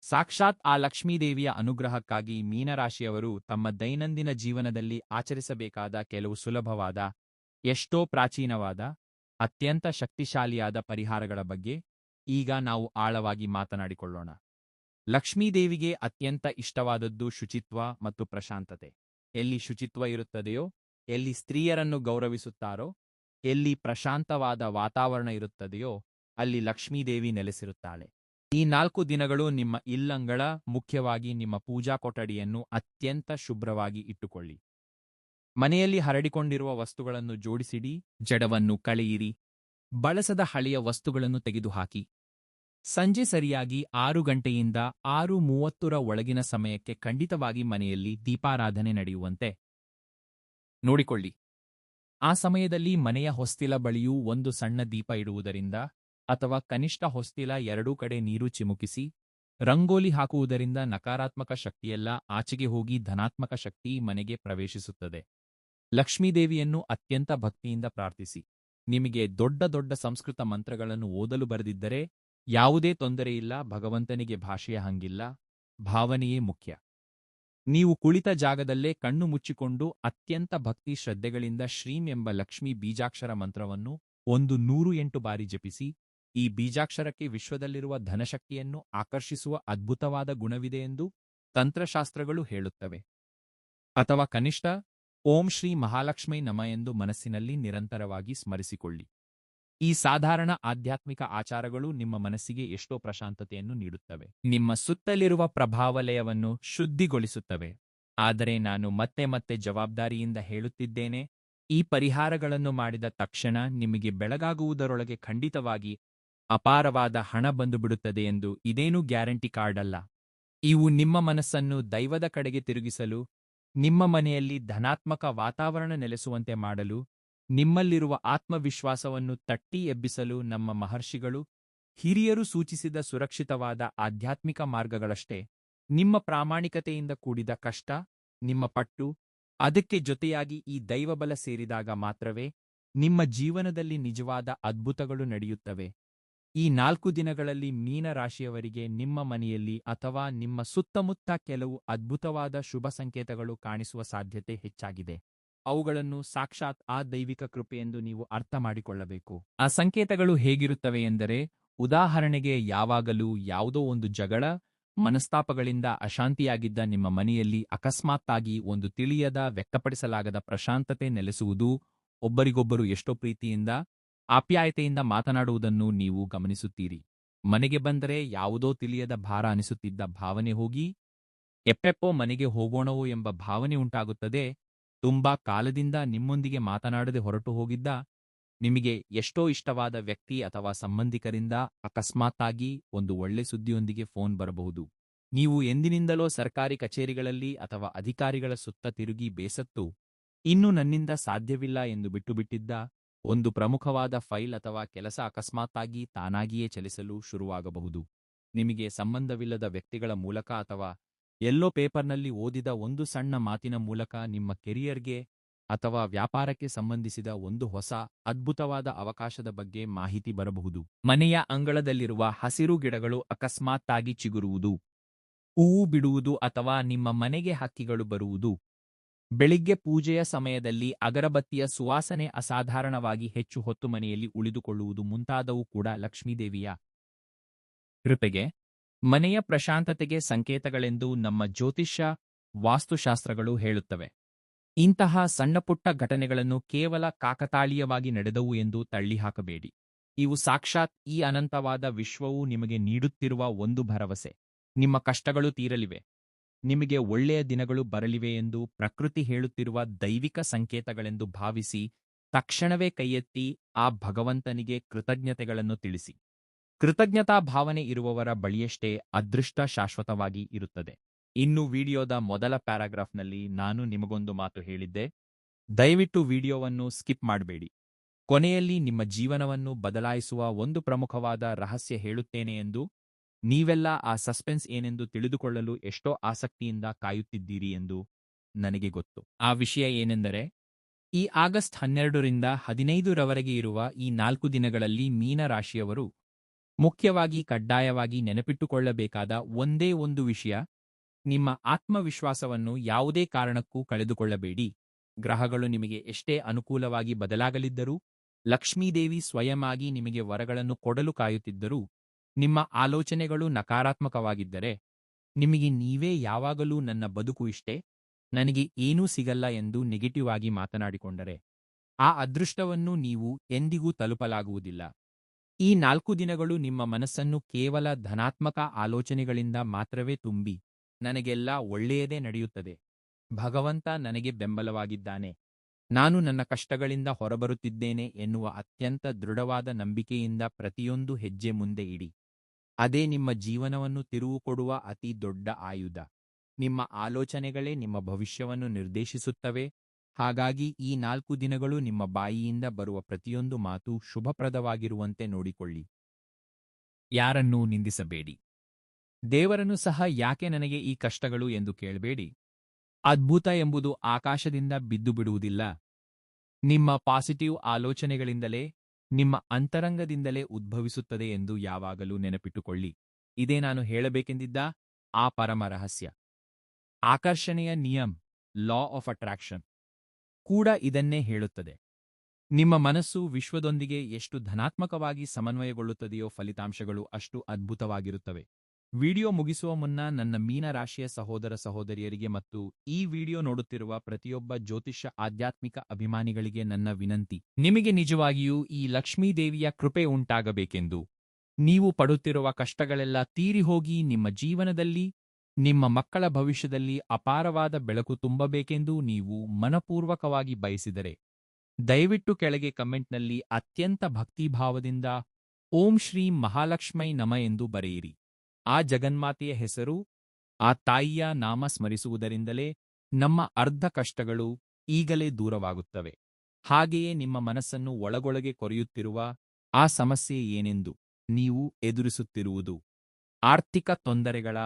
ಸಾಕ್ಷಾತ್ ಆ ಲಕ್ಷ್ಮೀದೇವಿಯ ಅನುಗ್ರಹಕ್ಕಾಗಿ ಮೀನರಾಶಿಯವರು ತಮ್ಮ ದೈನಂದಿನ ಜೀವನದಲ್ಲಿ ಆಚರಿಸಬೇಕಾದ ಕೆಲವು ಸುಲಭವಾದ, ಎಷ್ಟೋ ಪ್ರಾಚೀನವಾದ, ಅತ್ಯಂತ ಶಕ್ತಿಶಾಲಿಯಾದ ಪರಿಹಾರಗಳ ಬಗ್ಗೆ ಈಗ ನಾವು ಆಳವಾಗಿ ಮಾತನಾಡಿಕೊಳ್ಳೋಣ. ಲಕ್ಷ್ಮೀದೇವಿಗೆ ಅತ್ಯಂತ ಇಷ್ಟವಾದದ್ದು ಶುಚಿತ್ವ ಮತ್ತು ಪ್ರಶಾಂತತೆ. ಎಲ್ಲಿ ಶುಚಿತ್ವ ಇರುತ್ತದೆಯೋ, ಎಲ್ಲಿ ಸ್ತ್ರೀಯರನ್ನು ಗೌರವಿಸುತ್ತಾರೋ, ಎಲ್ಲಿ ಪ್ರಶಾಂತವಾದ ವಾತಾವರಣ ಇರುತ್ತದೆಯೋ ಅಲ್ಲಿ ಲಕ್ಷ್ಮೀದೇವಿ ನೆಲೆಸಿರುತ್ತಾಳೆ. ಈ 4 ದಿನಗಳು ನಿಮ್ಮ ಇಲ್ಲಂಗಳ, ಮುಖ್ಯವಾಗಿ ನಿಮ್ಮ ಪೂಜಾ ಕೊಠಡಿಯನ್ನು ಅತ್ಯಂತ ಶುಭ್ರವಾಗಿ ಇಟ್ಟುಕೊಳ್ಳಿ. ಮನೆಯಲ್ಲಿ ಹರಡಿಕೊಂಡಿರುವ ವಸ್ತುಗಳನ್ನು ಜೋಡಿಸಿಡಿ, ಜಡವನ್ನು ಕಳೆಯಿರಿ, ಬಳಸದ ಹಳೆಯ ವಸ್ತುಗಳನ್ನು ತೆಗೆದುಹಾಕಿ. ಸಂಜೆ ಸರಿಯಾಗಿ 6 ಗಂಟೆಯಿಂದ 6:30 ಒಳಗಿನ ಸಮಯಕ್ಕೆ ಖಂಡಿತವಾಗಿ ಮನೆಯಲ್ಲಿ ದೀಪಾರಾಧನೆ ನಡೆಯುವಂತೆ ನೋಡಿಕೊಳ್ಳಿ. ಆ ಸಮಯದಲ್ಲಿ ಮನೆಯ ಹೊಸ್ತಿಲ ಬಳಿಯೂ ಒಂದು ಸಣ್ಣ ದೀಪ ಇಡುವುದರಿಂದ ಅಥವಾ ಕನಿಷ್ಠ ಹೊಸ್ತಿಲ ಎರಡೂ ಕಡೆ ನೀರು ಚಿಮುಕಿಸಿ ರಂಗೋಲಿ ಹಾಕುವುದರಿಂದ ನಕಾರಾತ್ಮಕ ಶಕ್ತಿಯೆಲ್ಲ ಆಚೆಗೆ ಹೋಗಿ ಧನಾತ್ಮಕ ಶಕ್ತಿ ಮನೆಗೆ ಪ್ರವೇಶಿಸುತ್ತದೆ. ಲಕ್ಷ್ಮೀದೇವಿಯನ್ನು ಅತ್ಯಂತ ಭಕ್ತಿಯಿಂದ ಪ್ರಾರ್ಥಿಸಿ. ನಿಮಗೆ ದೊಡ್ಡ ದೊಡ್ಡ ಸಂಸ್ಕೃತ ಮಂತ್ರಗಳನ್ನು ಓದಲು ಬರೆದಿದ್ದರೆ ಯಾವುದೇ ತೊಂದರೆಯಿಲ್ಲ. ಭಗವಂತನಿಗೆ ಭಾಷೆಯ ಹಂಗಿಲ್ಲ, ಭಾವನೆಯೇ ಮುಖ್ಯ. ನೀವು ಕುಳಿತ ಜಾಗದಲ್ಲೇ ಕಣ್ಣು ಮುಚ್ಚಿಕೊಂಡು ಅತ್ಯಂತ ಭಕ್ತಿ ಶ್ರದ್ಧೆಗಳಿಂದ ಶ್ರೀಂ ಎಂಬ ಲಕ್ಷ್ಮೀ ಬೀಜಾಕ್ಷರ ಮಂತ್ರವನ್ನು 108 ಬಾರಿ ಜಪಿಸಿ. ಈ ಬೀಜಾಕ್ಷರಕ್ಕೆ ವಿಶ್ವದಲ್ಲಿರುವ ಧನಶಕ್ತಿಯನ್ನು ಆಕರ್ಷಿಸುವ ಅದ್ಭುತವಾದ ಗುಣವಿದೆ ಎಂದು ತಂತ್ರಶಾಸ್ತ್ರಗಳು ಹೇಳುತ್ತವೆ. ಅಥವಾ ಕನಿಷ್ಠ ಓಂ ಶ್ರೀ ಮಹಾಲಕ್ಷ್ಮೀ ನಮ ಎಂದು ಮನಸ್ಸಿನಲ್ಲಿ ನಿರಂತರವಾಗಿ ಸ್ಮರಿಸಿಕೊಳ್ಳಿ. ಈ ಸಾಧಾರಣ ಆಧ್ಯಾತ್ಮಿಕ ಆಚಾರಗಳು ನಿಮ್ಮ ಮನಸ್ಸಿಗೆ ಎಷ್ಟೋ ಪ್ರಶಾಂತತೆಯನ್ನು ನೀಡುತ್ತವೆ, ನಿಮ್ಮ ಸುತ್ತಲಿರುವ ಪ್ರಭಾವಲಯವನ್ನು ಶುದ್ಧಿಗೊಳಿಸುತ್ತವೆ. ಆದರೆ ನಾನು ಮತ್ತೆ ಮತ್ತೆ ಜವಾಬ್ದಾರಿಯಿಂದ ಹೇಳುತ್ತಿದ್ದೇನೆ, ಈ ಪರಿಹಾರಗಳನ್ನು ಮಾಡಿದ ತಕ್ಷಣ ನಿಮಗೆ ಬೆಳಗಾಗುವುದರೊಳಗೆ ಖಂಡಿತವಾಗಿ ಅಪಾರವಾದ ಹಣ ಬಂದುಬಿಡುತ್ತದೆ ಎಂದು ಇದೇನೂ ಗ್ಯಾರಂಟಿ ಕಾರ್ಡ್ ಅಲ್ಲ. ಇವು ನಿಮ್ಮ ಮನಸ್ಸನ್ನು ದೈವದ ಕಡೆಗೆ ತಿರುಗಿಸಲು, ನಿಮ್ಮ ಮನೆಯಲ್ಲಿ ಧನಾತ್ಮಕ ವಾತಾವರಣ ನೆಲೆಸುವಂತೆ ಮಾಡಲು, ನಿಮ್ಮಲ್ಲಿರುವ ಆತ್ಮವಿಶ್ವಾಸವನ್ನು ತಟ್ಟಿ ಎಬ್ಬಿಸಲು ನಮ್ಮ ಮಹರ್ಷಿಗಳು, ಹಿರಿಯರು ಸೂಚಿಸಿದ ಸುರಕ್ಷಿತವಾದ ಆಧ್ಯಾತ್ಮಿಕ ಮಾರ್ಗಗಳಷ್ಟೇ. ನಿಮ್ಮ ಪ್ರಾಮಾಣಿಕತೆಯಿಂದ ಕೂಡಿದ ಕಷ್ಟ, ನಿಮ್ಮ ಪಟ್ಟು, ಅದಕ್ಕೆ ಜೊತೆಯಾಗಿ ಈ ದೈವಬಲ ಸೇರಿದಾಗ ಮಾತ್ರವೇ ನಿಮ್ಮ ಜೀವನದಲ್ಲಿ ನಿಜವಾದ ಅದ್ಭುತಗಳು ನಡೆಯುತ್ತವೆ. ಈ 4 ದಿನಗಳಲ್ಲಿ ಮೀನರಾಶಿಯವರಿಗೆ ನಿಮ್ಮ ಮನೆಯಲ್ಲಿ ಅಥವಾ ನಿಮ್ಮ ಸುತ್ತಮುತ್ತ ಕೆಲವು ಅದ್ಭುತವಾದ ಶುಭ ಸಂಕೇತಗಳು ಕಾಣಿಸುವ ಸಾಧ್ಯತೆ ಹೆಚ್ಚಾಗಿದೆ. ಅವುಗಳನ್ನು ಸಾಕ್ಷಾತ್ ಆ ದೈವಿಕ ಕೃಪೆಯೆಂದು ನೀವು ಅರ್ಥ ಮಾಡಿಕೊಳ್ಳಬೇಕು. ಆ ಸಂಕೇತಗಳು ಹೇಗಿರುತ್ತವೆ ಎಂದರೆ, ಉದಾಹರಣೆಗೆ ಯಾವಾಗಲೂ ಯಾವುದೋ ಒಂದು ಜಗಳ, ಮನಸ್ತಾಪಗಳಿಂದ ಅಶಾಂತಿಯಾಗಿದ್ದ ನಿಮ್ಮ ಮನೆಯಲ್ಲಿ ಅಕಸ್ಮಾತ್ತಾಗಿ ಒಂದು ತಿಳಿಯದ, ವ್ಯಕ್ತಪಡಿಸಲಾಗದ ಪ್ರಶಾಂತತೆ ನೆಲೆಸುವುದು, ಒಬ್ಬರಿಗೊಬ್ಬರು ಎಷ್ಟೋ ಪ್ರೀತಿಯಿಂದ, ಆಪ್ಯಾಯತೆಯಿಂದ ಮಾತನಾಡುವುದನ್ನು ನೀವು ಗಮನಿಸುತ್ತೀರಿ. ಮನೆಗೆ ಬಂದರೆ ಯಾವುದೋ ತಿಳಿಯದ ಭಾರ ಅನಿಸುತ್ತಿದ್ದ ಭಾವನೆ ಹೋಗಿ ಎಪ್ಪೆಪ್ಪೋ ಮನೆಗೆ ಹೋಗೋಣವೋ ಎಂಬ ಭಾವನೆ ಉಂಟಾಗುತ್ತದೆ. ತುಂಬಾ ಕಾಲದಿಂದ ನಿಮ್ಮೊಂದಿಗೆ ಮಾತನಾಡದೆ ಹೊರಟು ಹೋಗಿದ್ದ ನಿಮಗೆ ಎಷ್ಟೋ ಇಷ್ಟವಾದ ವ್ಯಕ್ತಿ ಅಥವಾ ಸಂಬಂಧಿಕರಿಂದ ಅಕಸ್ಮಾತ್ತಾಗಿ ಒಂದು ಒಳ್ಳೆ ಸುದ್ದಿಯೊಂದಿಗೆ ಫೋನ್ ಬರಬಹುದು. ನೀವು ಎಂದಿನಿಂದಲೋ ಸರ್ಕಾರಿ ಕಚೇರಿಗಳಲ್ಲಿ ಅಥವಾ ಅಧಿಕಾರಿಗಳ ಸುತ್ತ ತಿರುಗಿ ಬೇಸತ್ತು ಇನ್ನು ನನ್ನಿಂದ ಸಾಧ್ಯವಿಲ್ಲ ಎಂದು ಬಿಟ್ಟುಬಿಟ್ಟಿದ್ದ ಒಂದು ಪ್ರಮುಖವಾದ ಫೈಲ್ ಅಥವಾ ಕೆಲಸ ಅಕಸ್ಮಾತ್ತಾಗಿ ತಾನಾಗಿಯೇ ಚಲಿಸಲು ಶುರುವಾಗಬಹುದು. ನಿಮಗೆ ಸಂಬಂಧವಿಲ್ಲದ ವ್ಯಕ್ತಿಗಳ ಮೂಲಕ ಅಥವಾ ಎಲ್ಲೋ ಪೇಪರ್ನಲ್ಲಿ ಓದಿದ ಒಂದು ಸಣ್ಣ ಮಾತಿನ ಮೂಲಕ ನಿಮ್ಮ ಕೆರಿಯರ್ಗೆ ಅಥವಾ ವ್ಯಾಪಾರಕ್ಕೆ ಸಂಬಂಧಿಸಿದ ಒಂದು ಹೊಸ ಅದ್ಭುತವಾದ ಅವಕಾಶದ ಬಗ್ಗೆ ಮಾಹಿತಿ ಬರಬಹುದು. ಮನೆಯ ಅಂಗಳದಲ್ಲಿರುವ ಹಸಿರು ಗಿಡಗಳು ಅಕಸ್ಮಾತ್ತಾಗಿ ಚಿಗುರುವುದು, ಹೂವು ಬಿಡುವುದು ಅಥವಾ ನಿಮ್ಮ ಮನೆಗೆ ಹಕ್ಕಿಗಳು ಬರುವುದು. ಬೆಳಿಗ್ಗೆ ಪೂಜೆಯ ಸಮಯದಲ್ಲಿ ಅಗರಬತ್ತಿಯ ಸುವಾಸನೆ ಅಸಾಧಾರಣವಾಗಿ ಹೆಚ್ಚು ಹೊತ್ತು ಮನೆಯಲ್ಲಿ ಉಳಿದುಕೊಳ್ಳುವುದು ಮುಂತಾದವು ಕೂಡ ಲಕ್ಷ್ಮೀದೇವಿಯ ಕೃಪೆಗೆ, ಮನೆಯ ಪ್ರಶಾಂತತೆಗೆ ಸಂಕೇತಗಳೆಂದು ನಮ್ಮ ಜ್ಯೋತಿಷ್ಯ, ವಾಸ್ತುಶಾಸ್ತ್ರಗಳು ಹೇಳುತ್ತವೆ. ಇಂತಹ ಸಣ್ಣಪುಟ್ಟ ಘಟನೆಗಳನ್ನು ಕೇವಲ ಕಾಕತಾಳೀಯವಾಗಿ ನಡೆದವು ಎಂದು ತಳ್ಳಿಹಾಕಬೇಡಿ. ಇವು ಸಾಕ್ಷಾತ್ ಈ ಅನಂತವಾದ ವಿಶ್ವವು ನಿಮಗೆ ನೀಡುತ್ತಿರುವ ಒಂದು ಭರವಸೆ. ನಿಮ್ಮ ಕಷ್ಟಗಳು ತೀರಲಿವೆ. ನಿಮಗೆ ಒಳ್ಳೆಯ ದಿನಗಳು ಬರಲಿವೆ ಎಂದು ಪ್ರಕೃತಿ ಹೇಳುತ್ತಿರುವ ದೈವಿಕ ಸಂಕೇತಗಳೆಂದು ಭಾವಿಸಿ ತಕ್ಷಣವೇ ಕೈಯೆತ್ತಿ ಆ ಭಗವಂತನಿಗೆ ಕೃತಜ್ಞತೆಗಳನ್ನು ತಿಳಿಸಿ. ಕೃತಜ್ಞತಾ ಭಾವನೆ ಇರುವವರ ಬಳಿಯಷ್ಟೇ ಅದೃಷ್ಟ ಶಾಶ್ವತವಾಗಿ ಇರುತ್ತದೆ. ಇನ್ನು ವಿಡಿಯೋದ ಮೊದಲ ಪ್ಯಾರಾಗ್ರಾಫ್ನಲ್ಲಿ ನಾನು ನಿಮಗೊಂದು ಮಾತು ಹೇಳಿದ್ದೆ. ದಯವಿಟ್ಟು ವಿಡಿಯೋವನ್ನು ಸ್ಕಿಪ್ ಮಾಡಬೇಡಿ. ಕೊನೆಯಲ್ಲಿ ನಿಮ್ಮ ಜೀವನವನ್ನು ಬದಲಾಯಿಸುವ ಒಂದು ಪ್ರಮುಖವಾದ ರಹಸ್ಯ ಹೇಳುತ್ತೇನೆ ಎಂದು. ನೀವೆಲ್ಲ ಆ ಸಸ್ಪೆನ್ಸ್ ಏನೆಂದು ತಿಳಿದುಕೊಳ್ಳಲು ಎಷ್ಟೋ ಆಸಕ್ತಿಯಿಂದ ಕಾಯುತ್ತಿದ್ದೀರಿ ಎಂದು ನನಗೆ ಗೊತ್ತು. ಆ ವಿಷಯ ಏನೆಂದರೆ, ಈ ಆಗಸ್ಟ್ 12ರಿಂದ 15ರವರೆಗೆ ಇರುವ ಈ 4 ದಿನಗಳಲ್ಲಿ ಮೀನ ರಾಶಿಯವರು ಮುಖ್ಯವಾಗಿ ಕಡ್ಡಾಯವಾಗಿ ನೆನಪಿಟ್ಟುಕೊಳ್ಳಬೇಕಾದ ಒಂದೇ ಒಂದು ವಿಷಯ: ನಿಮ್ಮ ಆತ್ಮವಿಶ್ವಾಸವನ್ನು ಯಾವುದೇ ಕಾರಣಕ್ಕೂ ಕಳೆದುಕೊಳ್ಳಬೇಡಿ. ಗ್ರಹಗಳು ನಿಮಗೆ ಎಷ್ಟೇ ಅನುಕೂಲವಾಗಿ ಬದಲಾಗಲಿದ್ದರೂ, ಲಕ್ಷ್ಮೀದೇವಿ ಸ್ವಯಮಾಗಿ ನಿಮಗೆ ವರಗಳನ್ನು ಕೊಡಲು ಕಾಯುತ್ತಿದ್ದರೂ, ನಿಮ್ಮ ಆಲೋಚನೆಗಳು ನಕಾರಾತ್ಮಕವಾಗಿದ್ದರೆ, ನಿಮಗೆ ನೀವೇ ಯಾವಾಗಲೂ ನನ್ನ ಬದುಕು ಇಷ್ಟೇ, ನನಗೆ ಏನೂ ಸಿಗಲ್ಲ ಎಂದು ನೆಗೆಟಿವ್ ಆಗಿ ಮಾತನಾಡಿಕೊಂಡರೆ, ಆ ಅದೃಷ್ಟವನ್ನು ನೀವು ಎಂದಿಗೂ ತಲುಪಲಾಗುವುದಿಲ್ಲ. ಈ 4 ದಿನಗಳು ನಿಮ್ಮ ಮನಸ್ಸನ್ನು ಕೇವಲ ಧನಾತ್ಮಕ ಆಲೋಚನೆಗಳಿಂದ ಮಾತ್ರವೇ ತುಂಬಿ, ನನಗೆಲ್ಲ ಒಳ್ಳೆಯದೇ ನಡೆಯುತ್ತದೆ, ಭಗವಂತ ನನಗೆ ಬೆಂಬಲವಾಗಿದ್ದಾನೆ, ನಾನು ನನ್ನ ಕಷ್ಟಗಳಿಂದ ಹೊರಬರುತ್ತಿದ್ದೇನೆ ಎನ್ನುವ ಅತ್ಯಂತ ದೃಢವಾದ ನಂಬಿಕೆಯಿಂದ ಪ್ರತಿಯೊಂದು ಹೆಜ್ಜೆ ಮುಂದೆ ಇಡಿ. ಅದೇ ನಿಮ್ಮ ಜೀವನವನ್ನು ತಿರುವು ಕೊಡುವ ಅತಿ ದೊಡ್ಡ ಆಯುಧ. ನಿಮ್ಮ ಆಲೋಚನೆಗಳೇ ನಿಮ್ಮ ಭವಿಷ್ಯವನ್ನು ನಿರ್ದೇಶಿಸುತ್ತವೆ. ಹಾಗಾಗಿ ಈ 4 ದಿನಗಳು ನಿಮ್ಮ ಬಾಯಿಯಿಂದ ಬರುವ ಪ್ರತಿಯೊಂದು ಮಾತು ಶುಭಪ್ರದವಾಗಿರುವಂತೆ ನೋಡಿಕೊಳ್ಳಿ. ಯಾರನ್ನೂ ನಿಂದಿಸಬೇಡಿ. ದೇವರನ್ನು ಸಹ ಯಾಕೆ ನನಗೆ ಈ ಕಷ್ಟಗಳು ಎಂದು ಕೇಳಬೇಡಿ. ಅದ್ಭುತ ಎಂಬುದು ಆಕಾಶದಿಂದ ಬಿದ್ದು ಬಿಡುವುದಿಲ್ಲ. ನಿಮ್ಮ ಪಾಸಿಟಿವ್ ಆಲೋಚನೆಗಳಿಂದಲೇ, ನಿಮ್ಮ ಅಂತರಂಗದಿಂದಲೇ ಉದ್ಭವಿಸುತ್ತದೆ ಎಂದು ಯಾವಾಗಲೂ ನೆನಪಿಟ್ಟುಕೊಳ್ಳಿ. ಇದೇ ನಾನು ಹೇಳಬೇಕೆಂದಿದ್ದ ಆ ಪರಮ ರಹಸ್ಯ. ಆಕರ್ಷಣೆಯ ನಿಯಮ, ಲಾ ಆಫ್ ಅಟ್ರಾಕ್ಷನ್ ಕೂಡ ಇದನ್ನೇ ಹೇಳುತ್ತದೆ. ನಿಮ್ಮ ಮನಸ್ಸು ವಿಶ್ವದೊಂದಿಗೆ ಎಷ್ಟು ಧನಾತ್ಮಕವಾಗಿ ಸಮನ್ವಯಗೊಳ್ಳುತ್ತದೆಯೋ ಫಲಿತಾಂಶಗಳು ಅಷ್ಟು ಅದ್ಭುತವಾಗಿರುತ್ತವೆ. ವಿಡಿಯೋ ಮುಗಿಸುವ ಮುನ್ನ ನನ್ನ ಮೀನ ರಾಶಿಯ ಸಹೋದರ ಸಹೋದರಿಯರಿಗೆ ಮತ್ತು ಈ ವಿಡಿಯೋ ನೋಡುತ್ತಿರುವ ಪ್ರತಿಯೊಬ್ಬ ಜ್ಯೋತಿಷ್ಯ ಆಧ್ಯಾತ್ಮಿಕ ಅಭಿಮಾನಿಗಳಿಗೆ ನನ್ನ ವಿನಂತಿ: ನಿಮಗೆ ನಿಜವಾಗಿಯೂ ಈ ಲಕ್ಷ್ಮೀದೇವಿಯ ಕೃಪೆ ಉಂಟಾಗಬೇಕೆಂದು, ನೀವು ಪಡುತ್ತಿರುವ ಕಷ್ಟಗಳೆಲ್ಲ ತೀರಿಹೋಗಿ ನಿಮ್ಮ ಜೀವನದಲ್ಲಿ, ನಿಮ್ಮ ಮಕ್ಕಳ ಭವಿಷ್ಯದಲ್ಲಿ ಅಪಾರವಾದ ಬೆಳಕು ತುಂಬಬೇಕೆಂದು ನೀವು ಮನಪೂರ್ವಕವಾಗಿ ಬಯಸಿದರೆ, ದಯವಿಟ್ಟು ಕೆಳಗೆ ಕಮೆಂಟ್ನಲ್ಲಿ ಅತ್ಯಂತ ಭಕ್ತಿಭಾವದಿಂದ ಓಂ ಶ್ರೀ ಮಹಾಲಕ್ಷ್ಮೈ ನಮ ಎಂದು ಬರೆಯಿರಿ. ಆ ಜಗನ್ಮಾತೆಯ ಹೆಸರು, ಆ ತಾಯಿಯ ನಾಮ ಸ್ಮರಿಸುವುದರಿಂದಲೇ ನಮ್ಮ ಅರ್ಧ ಕಷ್ಟಗಳು ಈಗಲೇ ದೂರವಾಗುತ್ತವೆ. ಹಾಗೆಯೇ ನಿಮ್ಮ ಮನಸ್ಸನ್ನು ಒಳಗೊಳಗೆ ಕೊರೆಯುತ್ತಿರುವ ಆ ಸಮಸ್ಯೆ ಏನೆಂದು ನೀವು ಎದುರಿಸುತ್ತಿರುವುದು ಆರ್ಥಿಕ ತೊಂದರೆಗಳ,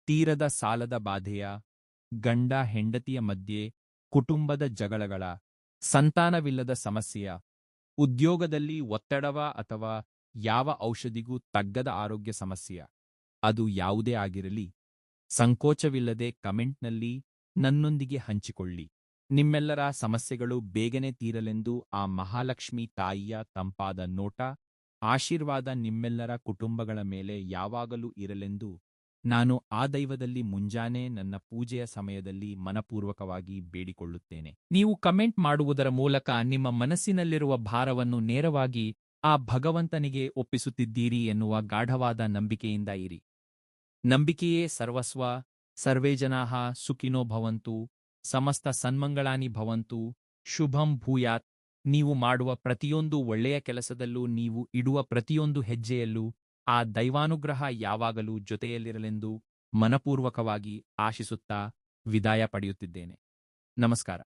ತೀರದ ಸಾಲದ ಬಾಧೆಯ, ಗಂಡ ಹೆಂಡತಿಯ ಮಧ್ಯೆ ಕುಟುಂಬದ ಜಗಳಗಳ, ಸಂತಾನವಿಲ್ಲದ ಸಮಸ್ಯೆಯ, ಉದ್ಯೋಗದಲ್ಲಿ ಒತ್ತಡವ ಅಥವಾ ಯಾವ ಔಷಧಿಗೂ ತಗ್ಗದ ಆರೋಗ್ಯ ಸಮಸ್ಯೆಯ, ಅದು ಯಾವುದೇ ಆಗಿರಲಿ, ಸಂಕೋಚವಿಲ್ಲದೆ ಕಮೆಂಟ್ನಲ್ಲಿ ನನ್ನೊಂದಿಗೆ ಹಂಚಿಕೊಳ್ಳಿ. ನಿಮ್ಮೆಲ್ಲರ ಸಮಸ್ಯೆಗಳು ಬೇಗನೆ ತೀರಲೆಂದು ಆ ಮಹಾಲಕ್ಷ್ಮಿ ತಾಯಿಯ ತಂಪಾದ ನೋಟ, ಆಶೀರ್ವಾದ ನಿಮ್ಮೆಲ್ಲರ ಕುಟುಂಬಗಳ ಮೇಲೆ ಯಾವಾಗಲೂ ಇರಲೆಂದು ನಾನು ಆ ದೈವದಲ್ಲಿ ಮುಂಜಾನೆ ನನ್ನ ಪೂಜೆಯ ಸಮಯದಲ್ಲಿ ಮನಪೂರ್ವಕವಾಗಿ ಬೇಡಿಕೊಳ್ಳುತ್ತೇನೆ. ನೀವು ಕಮೆಂಟ್ ಮಾಡುವುದರ ಮೂಲಕ ನಿಮ್ಮ ಮನಸ್ಸಿನಲ್ಲಿರುವ ಭಾರವನ್ನು ನೇರವಾಗಿ ಆ ಭಗವಂತನಿಗೆ ಒಪ್ಪಿಸುತ್ತಿದ್ದೀರಿ ಎನ್ನುವ ಗಾಢವಾದ ನಂಬಿಕೆಯಿಂದ ಇರಿ. ನಂಬಿಕೆಯೇ ಸರ್ವಸ್ವ. ಸರ್ವೇ ಜನಾಃ ಸುಖಿನೋ ಭವಂತು, ಸಮಸ್ತ ಸನ್ಮಂಗಳಾನಿ ಭವಂತು, ಶುಭಂ ಭೂಯಾತ್. ನೀವು ಮಾಡುವ ಪ್ರತಿಯೊಂದು ಒಳ್ಳೆಯ ಕೆಲಸದಲ್ಲೂ, ನೀವು ಇಡುವ ಪ್ರತಿಯೊಂದು ಹೆಜ್ಜೆಯಲ್ಲೂ ಆ ದೈವಾನುಗ್ರಹ ಯಾವಾಗಲೂ ಜೊತೆಯಲ್ಲಿರಲೆಂದು ಮನಪೂರ್ವಕವಾಗಿ ಆಶಿಸುತ್ತಾ ವಿದಾಯ ಪಡೆಯುತ್ತಿದ್ದೇನೆ. ನಮಸ್ಕಾರ.